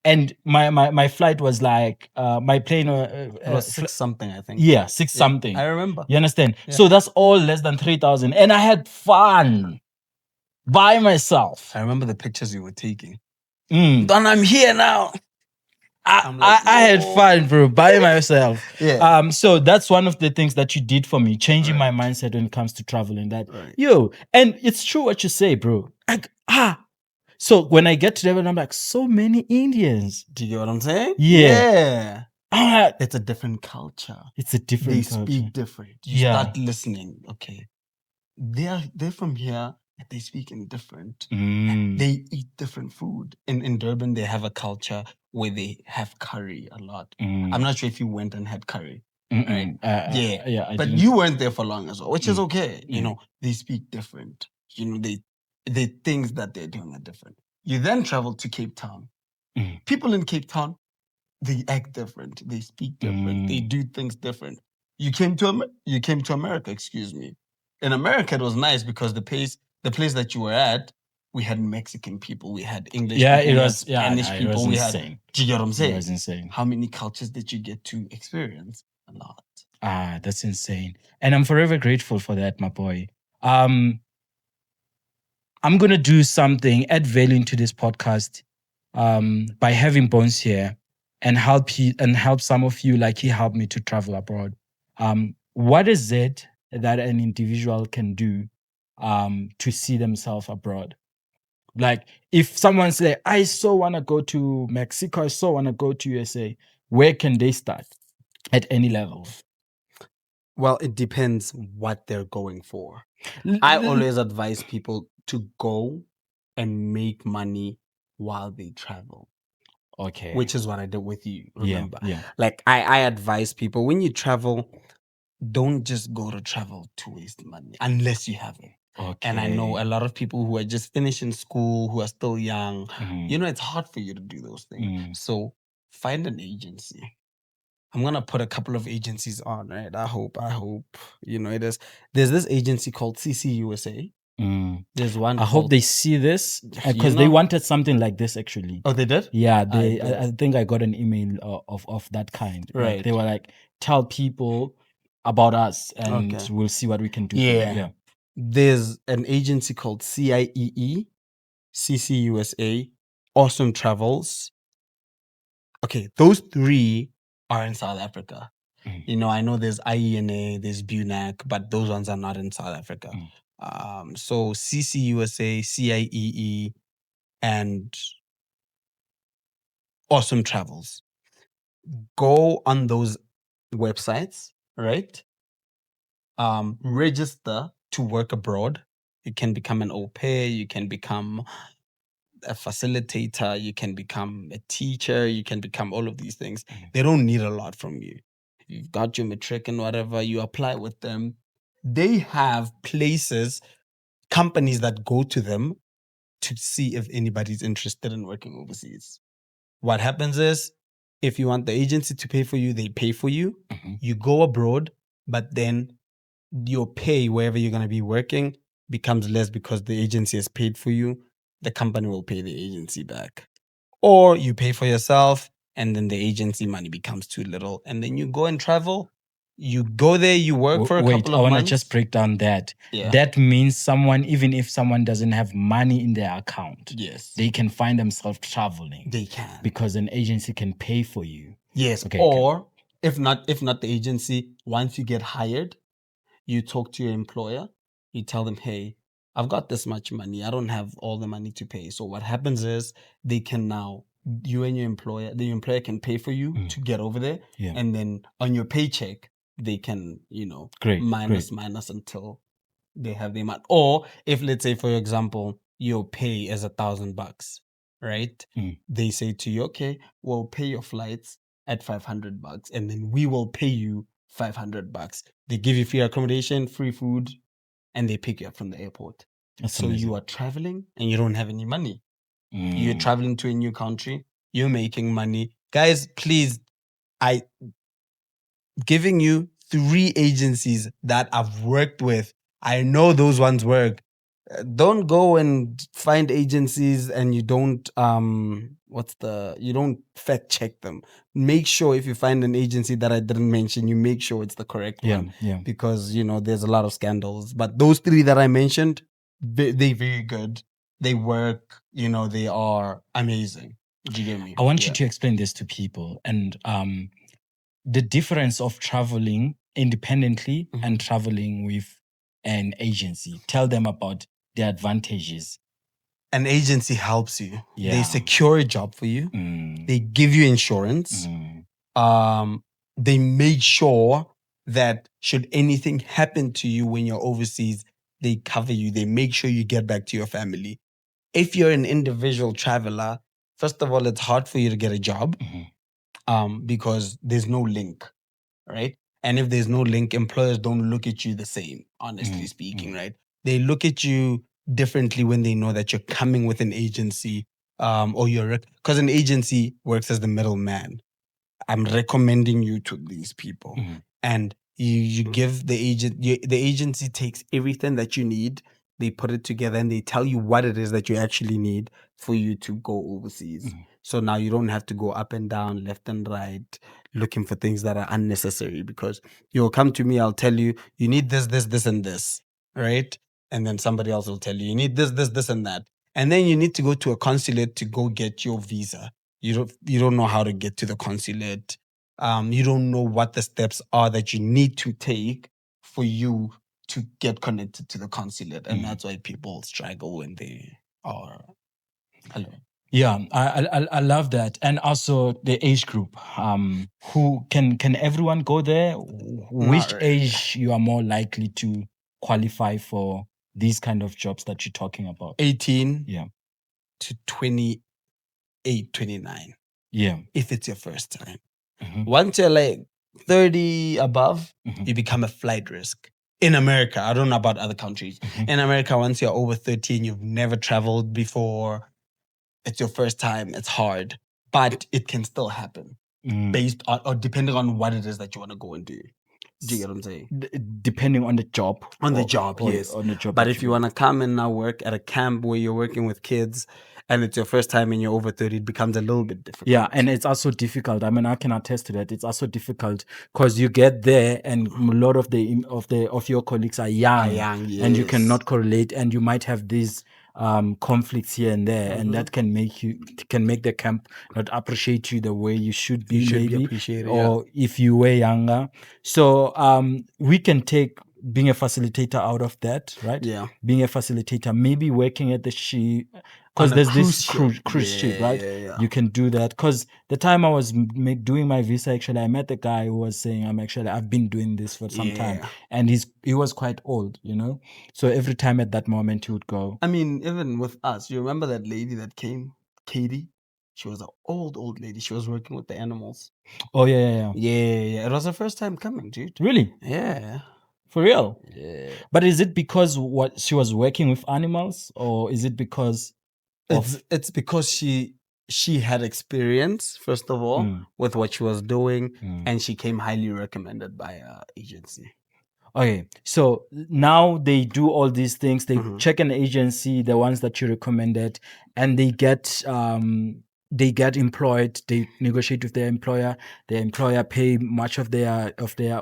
Speaker 2: And my flight was like my plane
Speaker 1: It was 6 something, I think.
Speaker 2: yeah, 6 something.
Speaker 1: I remember.
Speaker 2: You understand?
Speaker 1: Yeah.
Speaker 2: So that's all less than 3,000, and I had fun by myself.
Speaker 1: I remember the pictures you were taking.
Speaker 2: Mm.
Speaker 1: Don, I'm here now.
Speaker 2: I had fun, bro, by myself.
Speaker 1: Yeah.
Speaker 2: So that's one of the things that you did for me, changing my
Speaker 1: Right.
Speaker 2: mindset when it comes to traveling. That
Speaker 1: Right.
Speaker 2: yo, and it's true what you say, bro. Like so when I get to Devon, I'm like, so many Indians.
Speaker 1: Do you get what I'm saying?
Speaker 2: Yeah.
Speaker 1: It's a different culture.
Speaker 2: It's a different
Speaker 1: They
Speaker 2: culture.
Speaker 1: speak different. You start listening. Okay. They're from here. They speak in different. They eat different food. In Durban, they have a culture where they have curry a lot. I'm not sure if you went and had curry. Right?
Speaker 2: Yeah.
Speaker 1: But you weren't there for long as well, which is okay. You
Speaker 2: Mm.
Speaker 1: know, they speak different. You know, the things that they're doing are different. You then travel to Cape Town. People in Cape Town, they act different. They speak different. They do things different. You came to America, excuse me. In America, it was nice because the place that you were at, we had Mexican people, we had English people, we had Spanish people, we had. Do you get what I'm saying?
Speaker 2: It was insane.
Speaker 1: How many cultures did you get to experience? A lot.
Speaker 2: That's insane. And I'm forever grateful for that, my boy. I'm gonna do something, add value into this podcast, by having Bones here and help some of you like he helped me to travel abroad. What is it that an individual can do to see themselves abroad? Like if someone say, I so want to go to Mexico, I so want to go to USA, where can they start at any level?
Speaker 1: Well, it depends what they're going for. I always advise people to go and make money while they travel.
Speaker 2: Okay.
Speaker 1: Which is what I did with you, remember?
Speaker 2: Yeah.
Speaker 1: Like I advise people, when you travel, don't just go to travel to waste money unless you have it.
Speaker 2: Okay.
Speaker 1: And I know a lot of people who are just finishing school, who are still young, you know, it's hard for you to do those things. So find an agency. I'm gonna put a couple of agencies on, right? I hope, you know, there's this agency called CCUSA. There's one.
Speaker 2: I hope they see this because they wanted something like this actually.
Speaker 1: Oh, they did?
Speaker 2: Yeah, I think I got an email of that kind.
Speaker 1: Right.
Speaker 2: Like, they were like, tell people about us and we'll see what we can do.
Speaker 1: Yeah. There's an agency called CIEE, CCUSA, Awesome Travels. Okay, those 3 are in South Africa. You know, I know there's IENA, there's BUNAC, but those ones are not in South Africa. So CCUSA, CIEE, and Awesome Travels. Go on those websites, right? Register to work abroad. You can become an au pair, you can become a facilitator, you can become a teacher, you can become all of these things. They don't need a lot from you. You've got your matric and whatever, you apply with them. They have places, companies that go to them to see if anybody's interested in working overseas. What happens is, if you want the agency to pay for you, they pay for you. You go abroad, but then your pay wherever you're going to be working becomes less because the agency has paid for you. The company will pay the agency back. Or you pay for yourself and then the agency money becomes too little. And then you go and travel. You go there, you work for a couple of
Speaker 2: I want to
Speaker 1: months.
Speaker 2: just break down that.
Speaker 1: Yeah.
Speaker 2: That means someone, even if someone doesn't have money in their account,
Speaker 1: Yes.
Speaker 2: they can find themselves traveling.
Speaker 1: They can.
Speaker 2: Because an agency can pay for you.
Speaker 1: Yes.
Speaker 2: Okay,
Speaker 1: or if not the agency, once you get hired, you talk to your employer, you tell them, hey, I've got this much money. I don't have all the money to pay. So what happens is they can now, you and your employer, the employer can pay for you to get over there.
Speaker 2: Yeah.
Speaker 1: And then on your paycheck, they can,
Speaker 2: Great,
Speaker 1: minus until they have the amount. Or if, let's say, for example, your pay is $1,000, right? They say to you, okay, we'll pay your flights at $500 and then we will pay you $500. They give you free accommodation, free food, and they pick you up from the airport.
Speaker 2: That's
Speaker 1: so
Speaker 2: amazing.
Speaker 1: you are traveling and you don't have any money. You're traveling to a new country, you're making money. Guys, please, I giving you 3 agencies that I've worked with. I know those ones work. Don't go and find agencies and you don't you don't fact check them. Make sure if you find an agency that I didn't mention, you make sure it's the correct one.
Speaker 2: Yeah.
Speaker 1: Because there's a lot of scandals. But those 3 that I mentioned, they're very good. They work, they are amazing. Do you get me?
Speaker 2: I want you to explain this to people and the difference of traveling independently and traveling with an agency. Tell them about the advantages.
Speaker 1: An agency helps you.
Speaker 2: Yeah.
Speaker 1: They secure a job for you. They give you insurance. They make sure that should anything happen to you when you're overseas, they cover you. They make sure you get back to your family. If you're an individual traveler, first of all, it's hard for you to get a job because there's no link, right? And if there's no link, employers don't look at you the same, honestly speaking, right? They look at you differently when they know that you're coming with an agency or because an agency works as the middleman. I'm recommending you to these people. And you give the agent, the agency takes everything that you need, they put it together and they tell you what it is that you actually need for you to go overseas. So now you don't have to go up and down, left and right, looking for things that are unnecessary because you'll come to me, I'll tell you, you need this, this, this, and this, right? And then somebody else will tell you, you need this, this, this, and that. And then you need to go to a consulate to go get your visa. You don't know how to get to the consulate. You don't know what the steps are that you need to take for you to get connected to the consulate. And that's why people struggle when they are alone.
Speaker 2: Yeah, I love that. And also the age group. Who can everyone go there? Which age you are more likely to qualify for these kind of jobs that you're talking about?
Speaker 1: 18
Speaker 2: Yeah.
Speaker 1: to 28, 29.
Speaker 2: Yeah.
Speaker 1: If it's your first time. Once you're like 30 above, you become a flight risk. In America, I don't know about other countries. In America, once you're over 30 and you've never traveled before, it's your first time, it's hard. But it can still happen based on or depending on what it is that you want to go and do. Do you get what I'm saying?
Speaker 2: Depending on the job.
Speaker 1: On the job, yes.
Speaker 2: On the job.
Speaker 1: But if you want to come and now work at a camp where you're working with kids and it's your first time and you're over 30, it becomes a little bit difficult.
Speaker 2: Yeah, and it's also difficult. I mean, I can attest to that. It's also difficult because you get there and a lot of your colleagues are young,
Speaker 1: yes.
Speaker 2: And you cannot correlate, and you might have these conflicts here and there, and that can make the camp not appreciate you the way you should be, maybe,
Speaker 1: appreciated,
Speaker 2: or if you were younger. So we can take being a facilitator out of that, right?
Speaker 1: Yeah.
Speaker 2: Being a facilitator, maybe working at the because
Speaker 1: On a
Speaker 2: there's
Speaker 1: cruise
Speaker 2: this
Speaker 1: ship.
Speaker 2: cruise ship, right?
Speaker 1: Yeah.
Speaker 2: You can do that. Because the time I was doing my visa, actually, I met a guy who was saying, I've been doing this for some time,
Speaker 1: Yeah.
Speaker 2: and he was quite old, you know. So every time at that moment, he would go.
Speaker 1: I mean, even with us, you remember that lady that came, Katie? She was an old lady. She was working with the animals.
Speaker 2: Oh yeah.
Speaker 1: Yeah. It was her first time coming, dude.
Speaker 2: Really?
Speaker 1: Yeah.
Speaker 2: For real?
Speaker 1: Yeah.
Speaker 2: But is it because what she was working with animals, or is it because of
Speaker 1: It's because she had experience, first of all,
Speaker 2: Mm.
Speaker 1: with what she was doing,
Speaker 2: Mm.
Speaker 1: and she came highly recommended by a agency.
Speaker 2: Okay, so now they do all these things. They
Speaker 1: Mhm.
Speaker 2: check an agency, the ones that you recommended, and they get employed. They negotiate with their employer. Their employer pay much of their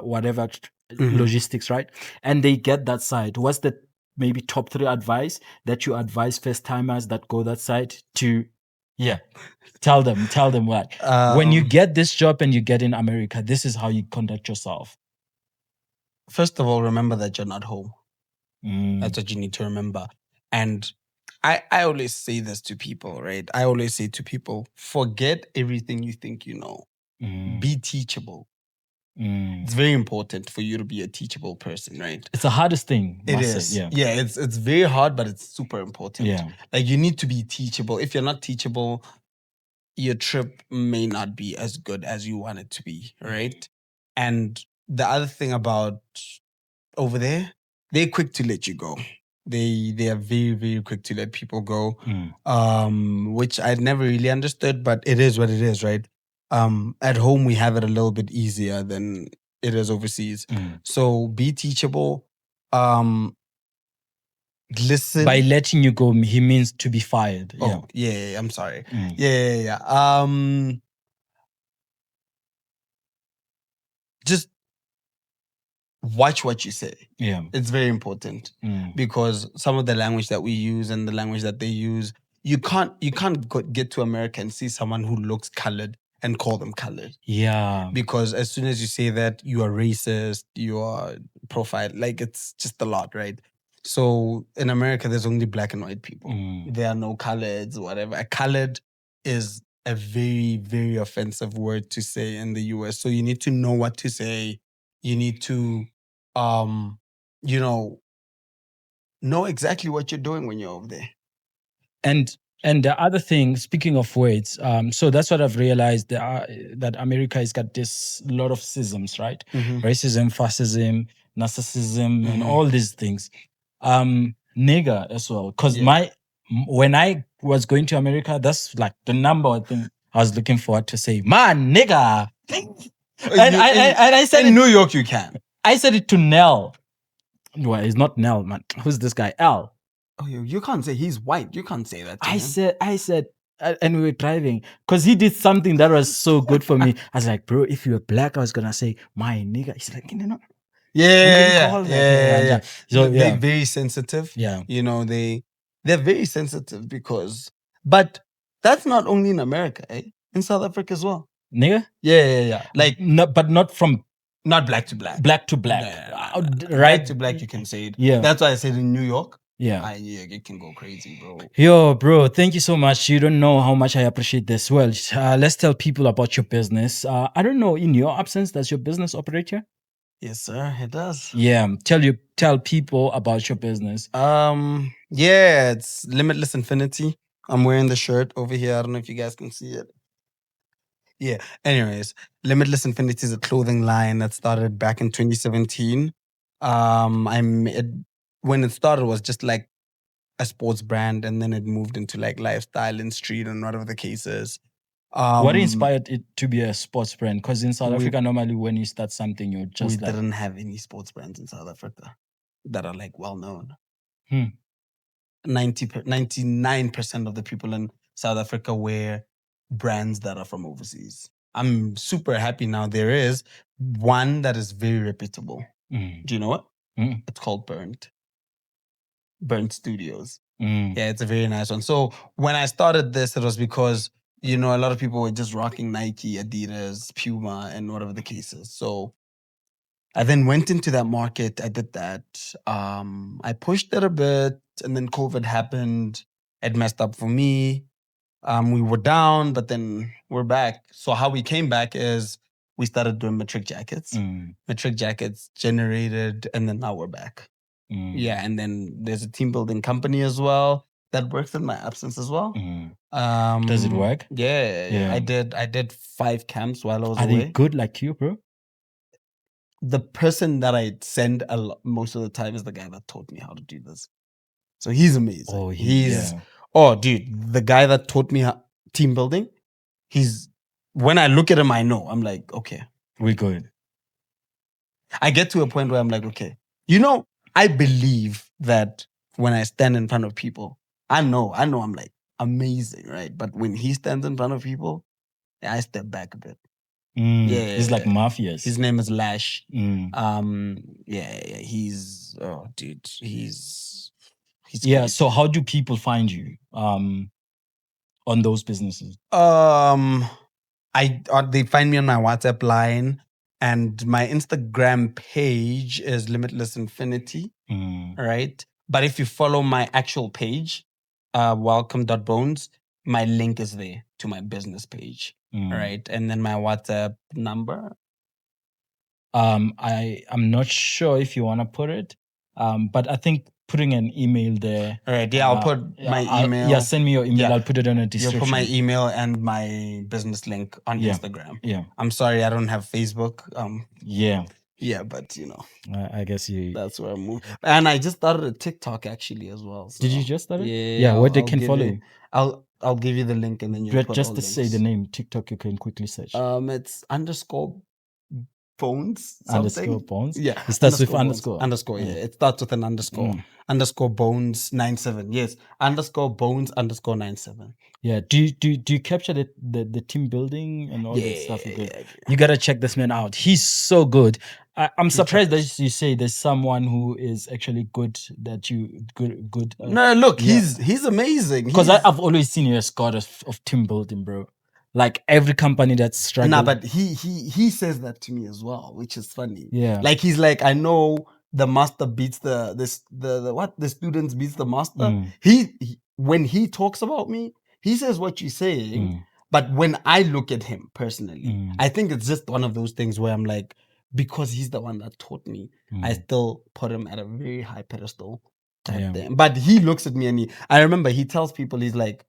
Speaker 2: whatever
Speaker 1: Mhm.
Speaker 2: logistics, right? And they get that side. What's the maybe top 3 advice that you advise first timers that go that side to? Yeah, tell them what. When you get this job and you get in America, this is how you conduct yourself.
Speaker 1: First of all, remember that you're not home.
Speaker 2: Mm.
Speaker 1: That's what you need to remember. And I always say this to people, right? I always say to people, forget everything you think you know.
Speaker 2: Mm.
Speaker 1: Be teachable.
Speaker 2: Mm.
Speaker 1: It's very important for you to be a teachable person, right?
Speaker 2: It's the hardest thing.
Speaker 1: It
Speaker 2: must
Speaker 1: is.
Speaker 2: say,
Speaker 1: Yeah, it's very hard, but it's super important.
Speaker 2: Yeah.
Speaker 1: Like you need to be teachable. If you're not teachable, your trip may not be as good as you want it to be, right? And the other thing about over there, they're quick to let you go. They are very, very quick to let people go. Which I'd never really understood, but it is what it is, right? At home we have it a little bit easier than it is overseas. So be teachable. Listen.
Speaker 2: By letting you go, he means to be fired.
Speaker 1: Oh, yeah, I'm sorry.
Speaker 2: Mm.
Speaker 1: Yeah. Just watch what you say.
Speaker 2: Yeah.
Speaker 1: It's very important because some of the language that we use and the language that they use, you can't get to America and see someone who looks colored and call them colored.
Speaker 2: Yeah.
Speaker 1: Because as soon as you say that, you are racist, you are profile, like it's just a lot, right? So in America, there's only black and white people. There are no coloreds, whatever. A colored is a very, very offensive word to say in the US. So you need to know what to say. You need to, know exactly what you're doing when you're over there.
Speaker 2: And the other thing, speaking of words, so that's what I've realized that America has got this lot of schisms, right? Racism, fascism, narcissism, and all these things. Nigger as well. Because when I was going to America, that's like the number one thing I was looking forward to say, man, nigger. And I said
Speaker 1: in New York, you can.
Speaker 2: I said it to Nell. Well, it's not Nell, man. Who's this guy? Al.
Speaker 1: Oh, you can't say he's white. You can't say that to him.
Speaker 2: I said, and we were driving because he did something that was so good for me. I was like, bro, if you were black, I was gonna say my nigga. He's like, you know,
Speaker 1: yeah.
Speaker 2: So
Speaker 1: they're very sensitive.
Speaker 2: Yeah,
Speaker 1: they're very sensitive but that's not only in America, eh? In South Africa as well.
Speaker 2: Nigga.
Speaker 1: Yeah. Like,
Speaker 2: but not from.
Speaker 1: Not black to black.
Speaker 2: Black to black.
Speaker 1: No.
Speaker 2: Right?
Speaker 1: Black to black, you can say it.
Speaker 2: Yeah.
Speaker 1: That's why I said in New York.
Speaker 2: Yeah.
Speaker 1: It can go crazy, bro.
Speaker 2: Yo, bro, thank you so much. You don't know how much I appreciate this. Well, let's tell people about your business. I don't know, in your absence, does your business operate here?
Speaker 1: Yes, sir, it does.
Speaker 2: Yeah. Tell people about your business.
Speaker 1: Yeah, it's Limitless Infinity. I'm wearing the shirt over here. I don't know if you guys can see it. Yeah. Anyways, Limitless Infinity is a clothing line that started back in 2017. When it started, it was just like a sports brand, and then it moved into like lifestyle and street and whatever the case is.
Speaker 2: What inspired it to be a sports brand? Because in South Africa, normally when you start something, you're just
Speaker 1: we didn't have any sports brands in South Africa that are like well known. 99% of the people in South Africa wear brands that are from overseas. I'm super happy now. There is one that is very reputable. Do you know what? It's called Burnt Studios. Yeah, it's a very nice one. So when I started this, it was because, a lot of people were just rocking Nike, Adidas, Puma, and whatever the case is. So I then went into that market. I did that. I pushed it a bit, and then COVID happened. It messed up for me. We were down, but then we're back. So how we came back is we started doing matric jackets. Matric jackets generated, and then now we're back. Yeah, and then there's a team building company as well that works in my absence as well.
Speaker 2: Does it work?
Speaker 1: Yeah. I did 5 camps while I was
Speaker 2: Are
Speaker 1: away.
Speaker 2: they good like you, bro?
Speaker 1: The person that I send most of the time is the guy that taught me how to do this. So he's amazing. Dude, the guy that taught me team building, when I look at him, I know. I'm like, okay,
Speaker 2: we're good.
Speaker 1: I get to a point where I'm like, okay, you know, I believe that when I stand in front of people, I know I'm like amazing, right? But when he stands in front of people, I step back a bit.
Speaker 2: He's like mafias.
Speaker 1: His name is Lash. He's dude, he's
Speaker 2: yeah. So how do people find you on those businesses?
Speaker 1: They find me on my WhatsApp line, and my Instagram page is Limitless Infinity, right? But if you follow my actual page, welcome.bones, my link is there to my business page, right? And then my WhatsApp number.
Speaker 2: I'm not sure if you want to put it, but I think putting an email there.
Speaker 1: All right, yeah, I'll put my email.
Speaker 2: Send me your email. I'll put it on the description.
Speaker 1: You'll put my email and my business link on Instagram.
Speaker 2: Yeah.
Speaker 1: I'm sorry, I don't have Facebook.
Speaker 2: Yeah,
Speaker 1: but you know,
Speaker 2: I guess
Speaker 1: that's where I moved. And I just started a TikTok actually as well. So.
Speaker 2: Did you just start it?
Speaker 1: Yeah.
Speaker 2: Where they can follow you?
Speaker 1: I'll give you the link and then you put
Speaker 2: just to say the name TikTok. You can quickly search.
Speaker 1: It's _ bones something.
Speaker 2: _bones.
Speaker 1: Yeah,
Speaker 2: it starts with
Speaker 1: underscore. Yeah, it starts with an underscore. _bones 97. Yes, _bones _97.
Speaker 2: Yeah. Do you capture the team building and all that stuff? You gotta check this man out. He's so good. I'm surprised that you say there's someone who is actually good that you good.
Speaker 1: No, look, he's amazing.
Speaker 2: Because I've always seen you as god of team building, bro. Like every company that's struggling.
Speaker 1: Nah, but he says that to me as well, which is funny.
Speaker 2: Yeah.
Speaker 1: Like he's like, I know the master beats the students beats the master. He when he talks about me, he says what you're saying. But when I look at him personally, I think it's just one of those things where I'm like, because he's the one that taught me, I still put him at a very high pedestal type thing. But he looks at me and I remember he tells people, he's like,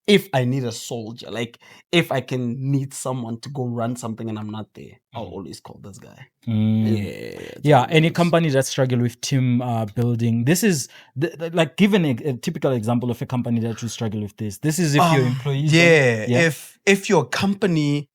Speaker 1: if I need a soldier, like if I can need someone to go run something and I'm not there, I'll always call this guy.
Speaker 2: Any company that struggle with team building, this is like given a typical example of a company that you struggle with this. This is if your employees.
Speaker 1: If your company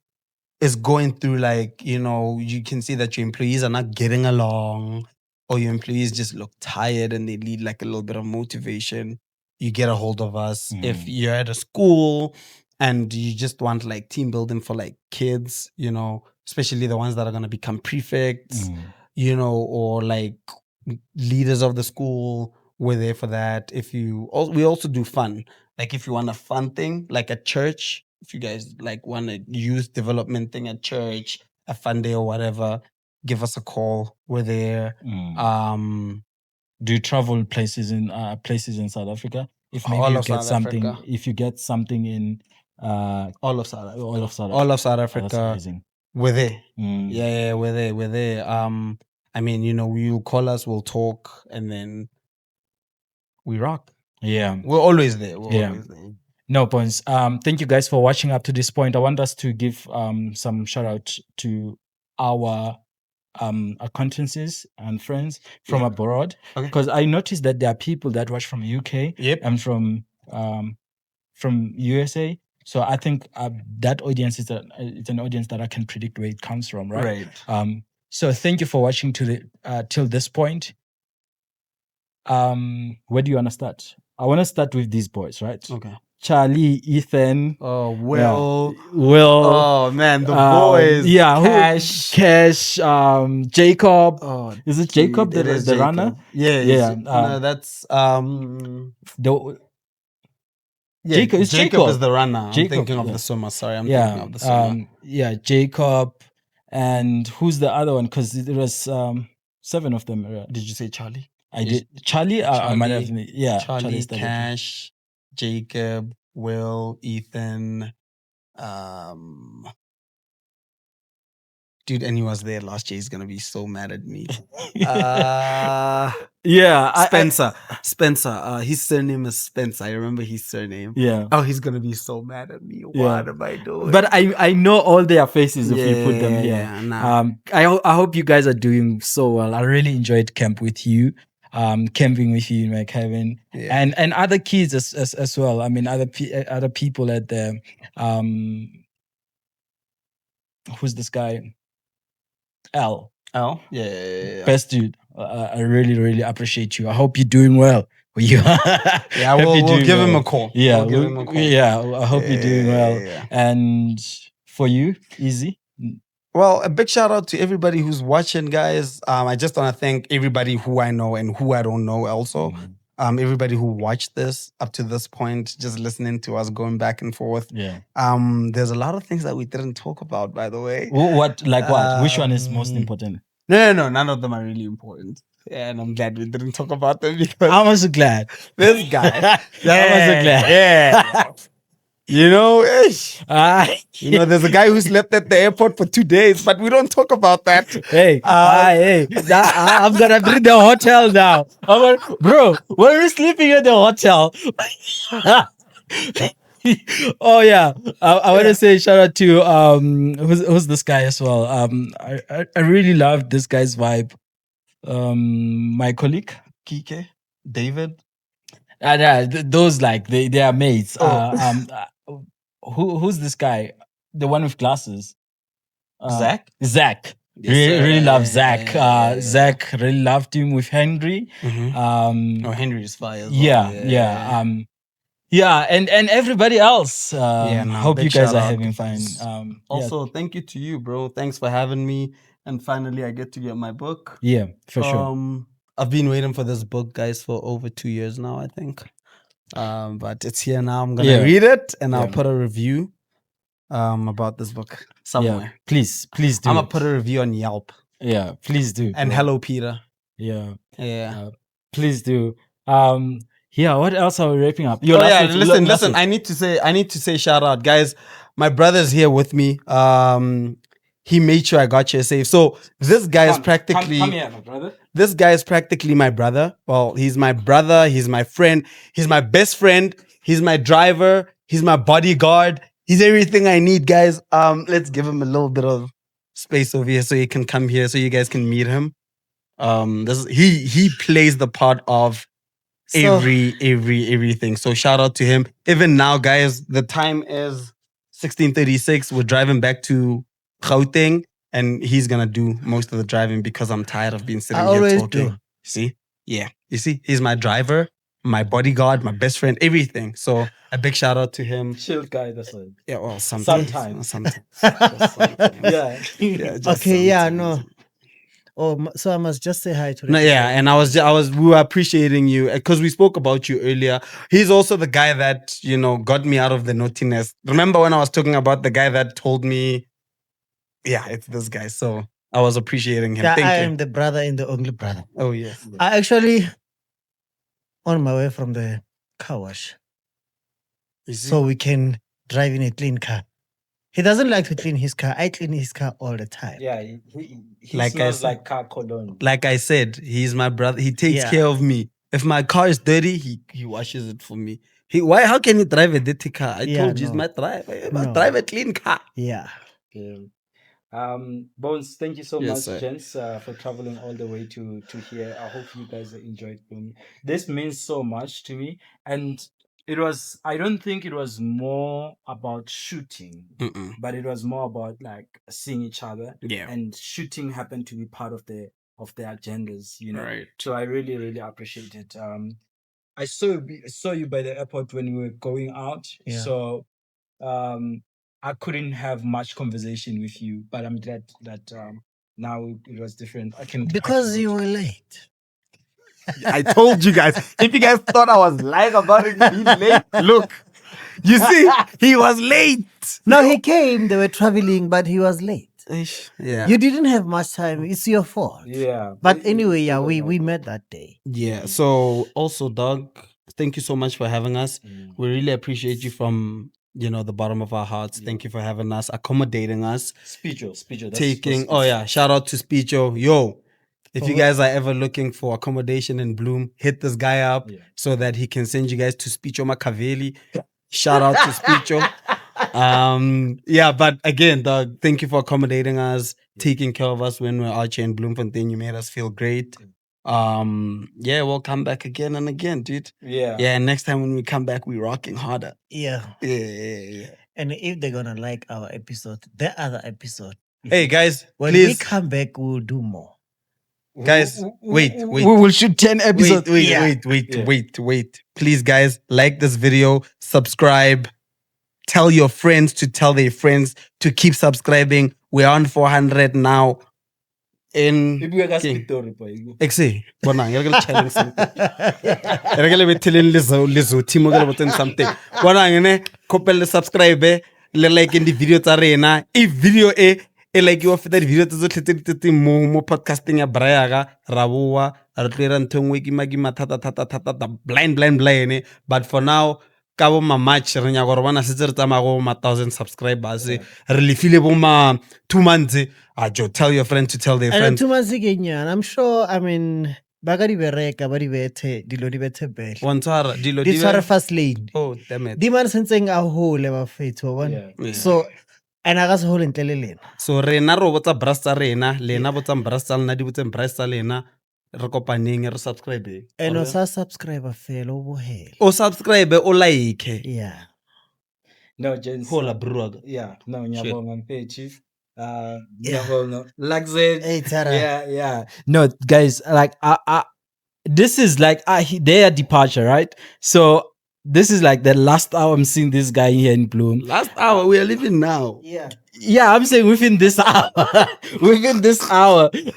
Speaker 1: is going through, like, you know, you can see that your employees are not getting along, or your employees just look tired and they need like a little bit of motivation, you get a hold of us. If you're at a school and you just want like team building for like kids, you know, especially the ones that are going to become prefects, you know, or like leaders of the school, we're there for that. We also do fun. Like if you want a fun thing, like at church, if you guys like want a youth development thing at church, a fun day or whatever, give us a call. We're there.
Speaker 2: Do you travel places in South Africa? If maybe
Speaker 1: all
Speaker 2: you
Speaker 1: of
Speaker 2: get
Speaker 1: South
Speaker 2: something,
Speaker 1: Africa.
Speaker 2: If you get something in
Speaker 1: all of South Africa,
Speaker 2: all of South
Speaker 1: Africa,
Speaker 2: that's amazing.
Speaker 1: We're there. Yeah, we're there. I mean, you know, you call us, we'll talk, and then we rock.
Speaker 2: Yeah,
Speaker 1: we're always there. Always there.
Speaker 2: No points. Thank you guys for watching up to this point. I want us to give some shout out to our acquaintances and friends from abroad, because I noticed that there are people that watch from UK and from USA. So I think that audience is it's an audience that I can predict where it comes from, right? So thank you for watching to the till this point. Where do you want to start? I want to start with these boys, right?
Speaker 1: Okay.
Speaker 2: Charlie, Ethan.
Speaker 1: Oh, Will.
Speaker 2: Oh
Speaker 1: man, the boys.
Speaker 2: Cash. Jacob.
Speaker 1: Oh,
Speaker 2: is it Jacob the
Speaker 1: Jacob.
Speaker 2: runner?
Speaker 1: Yeah. No, that's Jacob is the runner. I'm thinking of the swimmer. Sorry, I'm thinking of the swimmer.
Speaker 2: Jacob. And who's the other one? Because there was 7 of them.
Speaker 1: Did you say Charlie?
Speaker 2: I did. Charlie, I might have.
Speaker 1: Charlie, Cash. Jacob, Will, Ethan, um, dude, and he was there last year. He's gonna be so mad at me.
Speaker 2: Yeah,
Speaker 1: Spencer. Spencer. His surname is Spencer. I remember his surname.
Speaker 2: Yeah.
Speaker 1: Oh, he's gonna be so mad at me.
Speaker 2: Yeah.
Speaker 1: What am I doing?
Speaker 2: But I know all their faces if you put them here.
Speaker 1: Yeah, nah.
Speaker 2: I hope you guys are doing so well. I really enjoyed camp with you, camping with you in my cabin,
Speaker 1: Yeah.
Speaker 2: and other kids as well. I mean, other people at the who's this guy? L.
Speaker 1: Oh, yeah.
Speaker 2: Best dude. I really appreciate you. I hope you're doing well.
Speaker 1: Yeah, we'll give him a call.
Speaker 2: Yeah,
Speaker 1: We'll give him a call.
Speaker 2: yeah. I hope you're doing well.
Speaker 1: Yeah.
Speaker 2: And for you, Easy.
Speaker 1: Well, a big shout out to everybody who's watching, guys. I just want to thank everybody who I know and who I don't know also. Everybody who watched this up to this point, just listening to us going back and forth.
Speaker 2: Yeah.
Speaker 1: There's a lot of things that we didn't talk about, by the way.
Speaker 2: What? Like what? Which one is most important?
Speaker 1: No, none of them are really important. Yeah, and I'm glad we didn't talk about them because
Speaker 2: I'm also glad.
Speaker 1: this guy.
Speaker 2: I'm also glad.
Speaker 1: Yeah. You know, there's a guy who slept at the airport for 2 days, but we don't talk about that.
Speaker 2: Hey, I'm gonna bring the hotel now. Bro, where are you sleeping at the hotel? Oh yeah, I want to say shout out to who's this guy as well. I really loved this guy's vibe. My colleague
Speaker 1: Kike, David.
Speaker 2: Those like they are mates. Who's this guy? The one with glasses.
Speaker 1: Zach.
Speaker 2: Zach. Really love Zach. Zach really loved him with Henry.
Speaker 1: Henry is fire.
Speaker 2: Yeah, and everybody else. Hope you guys are having fun.
Speaker 1: Also, thank you to you, bro. Thanks for having me. And finally, I get to get my book.
Speaker 2: Yeah, for sure.
Speaker 1: I've been waiting for this book, guys, for over 2 years now, I think. But it's here now. I'm gonna read it and I'll put a review about this book somewhere.
Speaker 2: Yeah, please do.
Speaker 1: I'm gonna put a review on Yelp.
Speaker 2: Yeah, please do.
Speaker 1: And hello, Peter.
Speaker 2: Yeah.
Speaker 1: Please do.
Speaker 2: Yeah, what else are we wrapping up?
Speaker 1: Listen. I need to say shout out, guys. My brother's here with me. He made sure I got here safe. So this guy is practically
Speaker 2: come here, my brother.
Speaker 1: This guy is practically my brother. Well, he's my brother. He's my friend. He's my best friend. He's my driver. He's my bodyguard. He's everything I need, guys. Let's give him a little bit of space over here so he can come here, so you guys can meet him. He plays the part of everything. So shout out to him. Even now, guys, the time is 16:36. We're driving back to Gauteng, and he's gonna do most of the driving because I'm tired of being sitting here talking. Do. See? Yeah. You see, he's my driver, my bodyguard, my best friend, everything. So a big shout out to him.
Speaker 2: Chill guy, that's it.
Speaker 1: Yeah, well, sometimes.
Speaker 2: Yeah.
Speaker 3: No. Oh, so I must just say hi to him.
Speaker 1: No, yeah, and we were appreciating you because we spoke about you earlier. He's also the guy that, got me out of the naughtiness. Remember when I was talking about the guy that told me, yeah, it's this guy. So I was appreciating him.
Speaker 3: Yeah,
Speaker 1: Thank
Speaker 3: I
Speaker 1: you.
Speaker 3: am the brother and the only brother.
Speaker 1: Oh, yes.
Speaker 3: I actually on my way from the car wash. So we can drive in a clean car. He doesn't like to clean his car. I clean his car all the time.
Speaker 2: Yeah, he smells like car cologne.
Speaker 1: Like I said, he's my brother. He takes care of me. If my car is dirty, he washes it for me. How can he drive a dirty car? I told you, he's my driver. He must drive a clean car.
Speaker 3: Yeah.
Speaker 2: Bones, thank you so much,
Speaker 1: sir.
Speaker 2: gents, for traveling all the way to here. I hope you guys enjoyed me. This means so much to me, and I don't think it was more about shooting, but it was more about like seeing each other.
Speaker 1: Yeah.
Speaker 2: And shooting happened to be part of their agendas,
Speaker 1: Right.
Speaker 2: So I really appreciate it. I saw you by the airport when we were going out.
Speaker 3: Yeah.
Speaker 2: So I couldn't have much conversation with you, but I'm glad that now it was different.
Speaker 3: Because you were late.
Speaker 1: I told you guys. If you guys thought I was lying about it being late, look. You see, he was late.
Speaker 3: No, he came. They were traveling, but he was late.
Speaker 1: Yeah.
Speaker 3: You didn't have much time. It's your fault.
Speaker 2: Yeah.
Speaker 3: But anyway, we met that day.
Speaker 1: Yeah. So also, Doug, thank you so much for having us. We really appreciate you from the bottom of our hearts. Thank you for having us, accommodating us,
Speaker 2: Speecho.
Speaker 1: taking. Oh yeah, shout out to Speecho. Yo, if you guys are ever looking for accommodation in Bloom, hit this guy up so that he can send you guys to Speecho Makaveli. Shout out to Speecho. Yeah, but again, dog, thank you for accommodating us, taking care of us when we're out here in Bloemfontein. You made us feel great. Yeah, we'll come back again and again, dude. Yeah, and next time when we come back, we're rocking harder.
Speaker 3: Yeah.
Speaker 1: Yeah.
Speaker 3: And if they're gonna like our episode, the other episode,
Speaker 1: Hey guys,
Speaker 3: when
Speaker 1: please,
Speaker 3: we come back, we'll do more.
Speaker 1: guys, wait.
Speaker 2: We will shoot 10 episodes.
Speaker 1: Wait. Please, guys, like this video, subscribe, tell your friends to tell their friends to keep subscribing. We're on 400 now. In King. Exe, bona, you're gonna challenge something. You're gonna be telling Lizzo, Timo gonna be telling something. Bona, ngene, kopel subscribe, le like in the video tsa rena. If video like you that video tsa mo podcasting ya Brayaga, Raboa, re tlera ntho engwe ke magima thata blind. But for now, ka bo ma match re nya gore bana setse re tsamaya go ma 1,000 subscribers. Re lefile bo ma 2 months. Tell your friend to tell their
Speaker 3: And
Speaker 1: friends.
Speaker 3: 2 months again, I'm sure, I mean, bagadi bereka, badi bete, dilo di bete bel.
Speaker 1: Wantshwara, dilo
Speaker 3: This are fast lane.
Speaker 1: Oh, damn it.
Speaker 3: Di man senseng a hole ba fetho one.
Speaker 1: Yeah.
Speaker 3: So, and I gas hole ntle lena.
Speaker 1: So rena ro botsa bras tsa rena, lena botsa bras tsa lena, di botseng bras tsa lena, re kopaneng re subscribe.
Speaker 3: And o sa subscriber fela o bohele.
Speaker 1: O subscribe o like.
Speaker 3: Yeah.
Speaker 2: No, gents.
Speaker 1: Hola bro.
Speaker 2: Yeah, no, nyabonga mpechi.
Speaker 3: Yeah.
Speaker 2: No, like that.
Speaker 3: Hey, Tara.
Speaker 2: Yeah. No, guys, like this is like their departure, right? So this is like the last hour I'm seeing this guy here in Bloom.
Speaker 1: Last hour, we are leaving now.
Speaker 2: Yeah, I'm saying within this hour.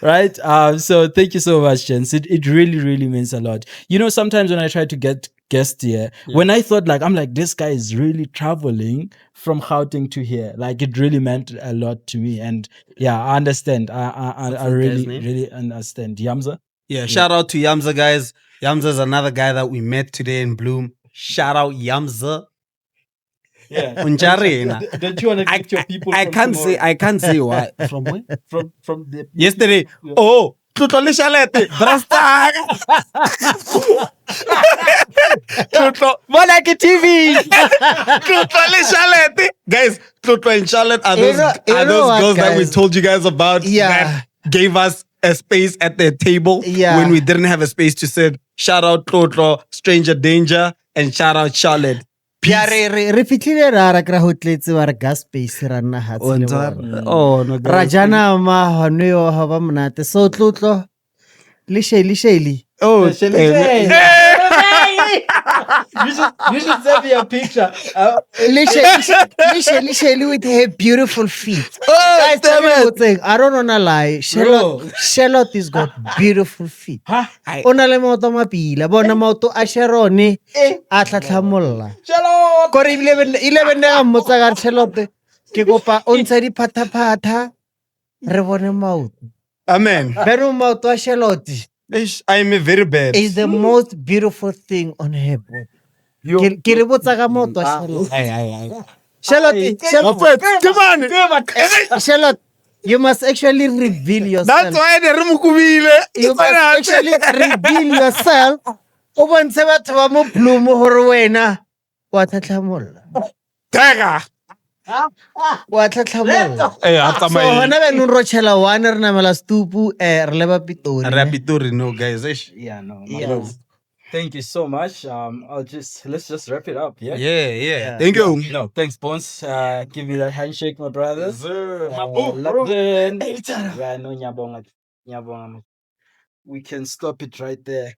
Speaker 2: Right? So thank you so much, gents. It really means a lot. Sometimes when I try to get guests here, when I thought I'm like, this guy is really traveling from Gauteng to here. Like it really meant a lot to me. And yeah, I understand. I really understand. Yamza?
Speaker 1: Yeah, shout out to Yamza, guys. Yamza is another guy that we met today in Bloom. Shout out Yamza.
Speaker 2: Yeah.
Speaker 1: Unjarena.
Speaker 2: Don't you want to get your people
Speaker 1: I can't say why. From where?
Speaker 2: From the
Speaker 1: Yesterday. Oh, Tlotlo le Shalete. Brasta. Tlotlo.
Speaker 2: Monarchy TV.
Speaker 1: Tlotlo le Shalete. Guys, Tlotlo and Charlotte are those,
Speaker 3: You know what,
Speaker 1: girls that we
Speaker 3: guys?
Speaker 1: told you guys about that gave us a space at their table when we didn't have a space to sit. Shout out Tlotlo, Stranger Danger, and shout out Charlotte.
Speaker 3: Yeah, re fitlhile ra kra ho tletse wa re gas space ra nna hatsi.
Speaker 1: Oh no, guys.
Speaker 3: Rajana ma hone yo ha ba monate. So tlotlo le Shelly.
Speaker 1: Oh,
Speaker 2: You should send me a picture.
Speaker 3: Shelly with her beautiful feet.
Speaker 1: Oh,
Speaker 3: Guys, tell me what thing. I don't wanna lie. Charlotte has got beautiful feet. Ona le maoto mapila, bona maoto a Sharone a tlatlamolla.
Speaker 2: Charlotte!
Speaker 3: Kore 11 ga mmotsa ka Charlotte. Ke kopa o ntsha di phata re bone maoto.
Speaker 1: Amen.
Speaker 3: Pero maoto a Charlotte
Speaker 1: I am very bad.
Speaker 3: is the most beautiful thing on her body. Ke re botsa ka maoto a Charlotte. Charlotte, you must actually reveal yourself.
Speaker 1: That's why they
Speaker 3: You must actually reveal yourself. O bontshe batho ba mo Bloom hore wena wa tlhatlhamolla. Wa tlhatlhamolla. So hona be no rochela one re namela stupu re leba Pitori.
Speaker 1: Rapitori, no guys.
Speaker 2: Yeah, no.
Speaker 3: Yeah.
Speaker 2: Thank you so much. Let's just wrap it up. Yeah.
Speaker 1: Yeah. Thank you.
Speaker 2: No, thanks, Bones. Give me that handshake, my brother. Yeah, no, nyabonga. We can stop it right there.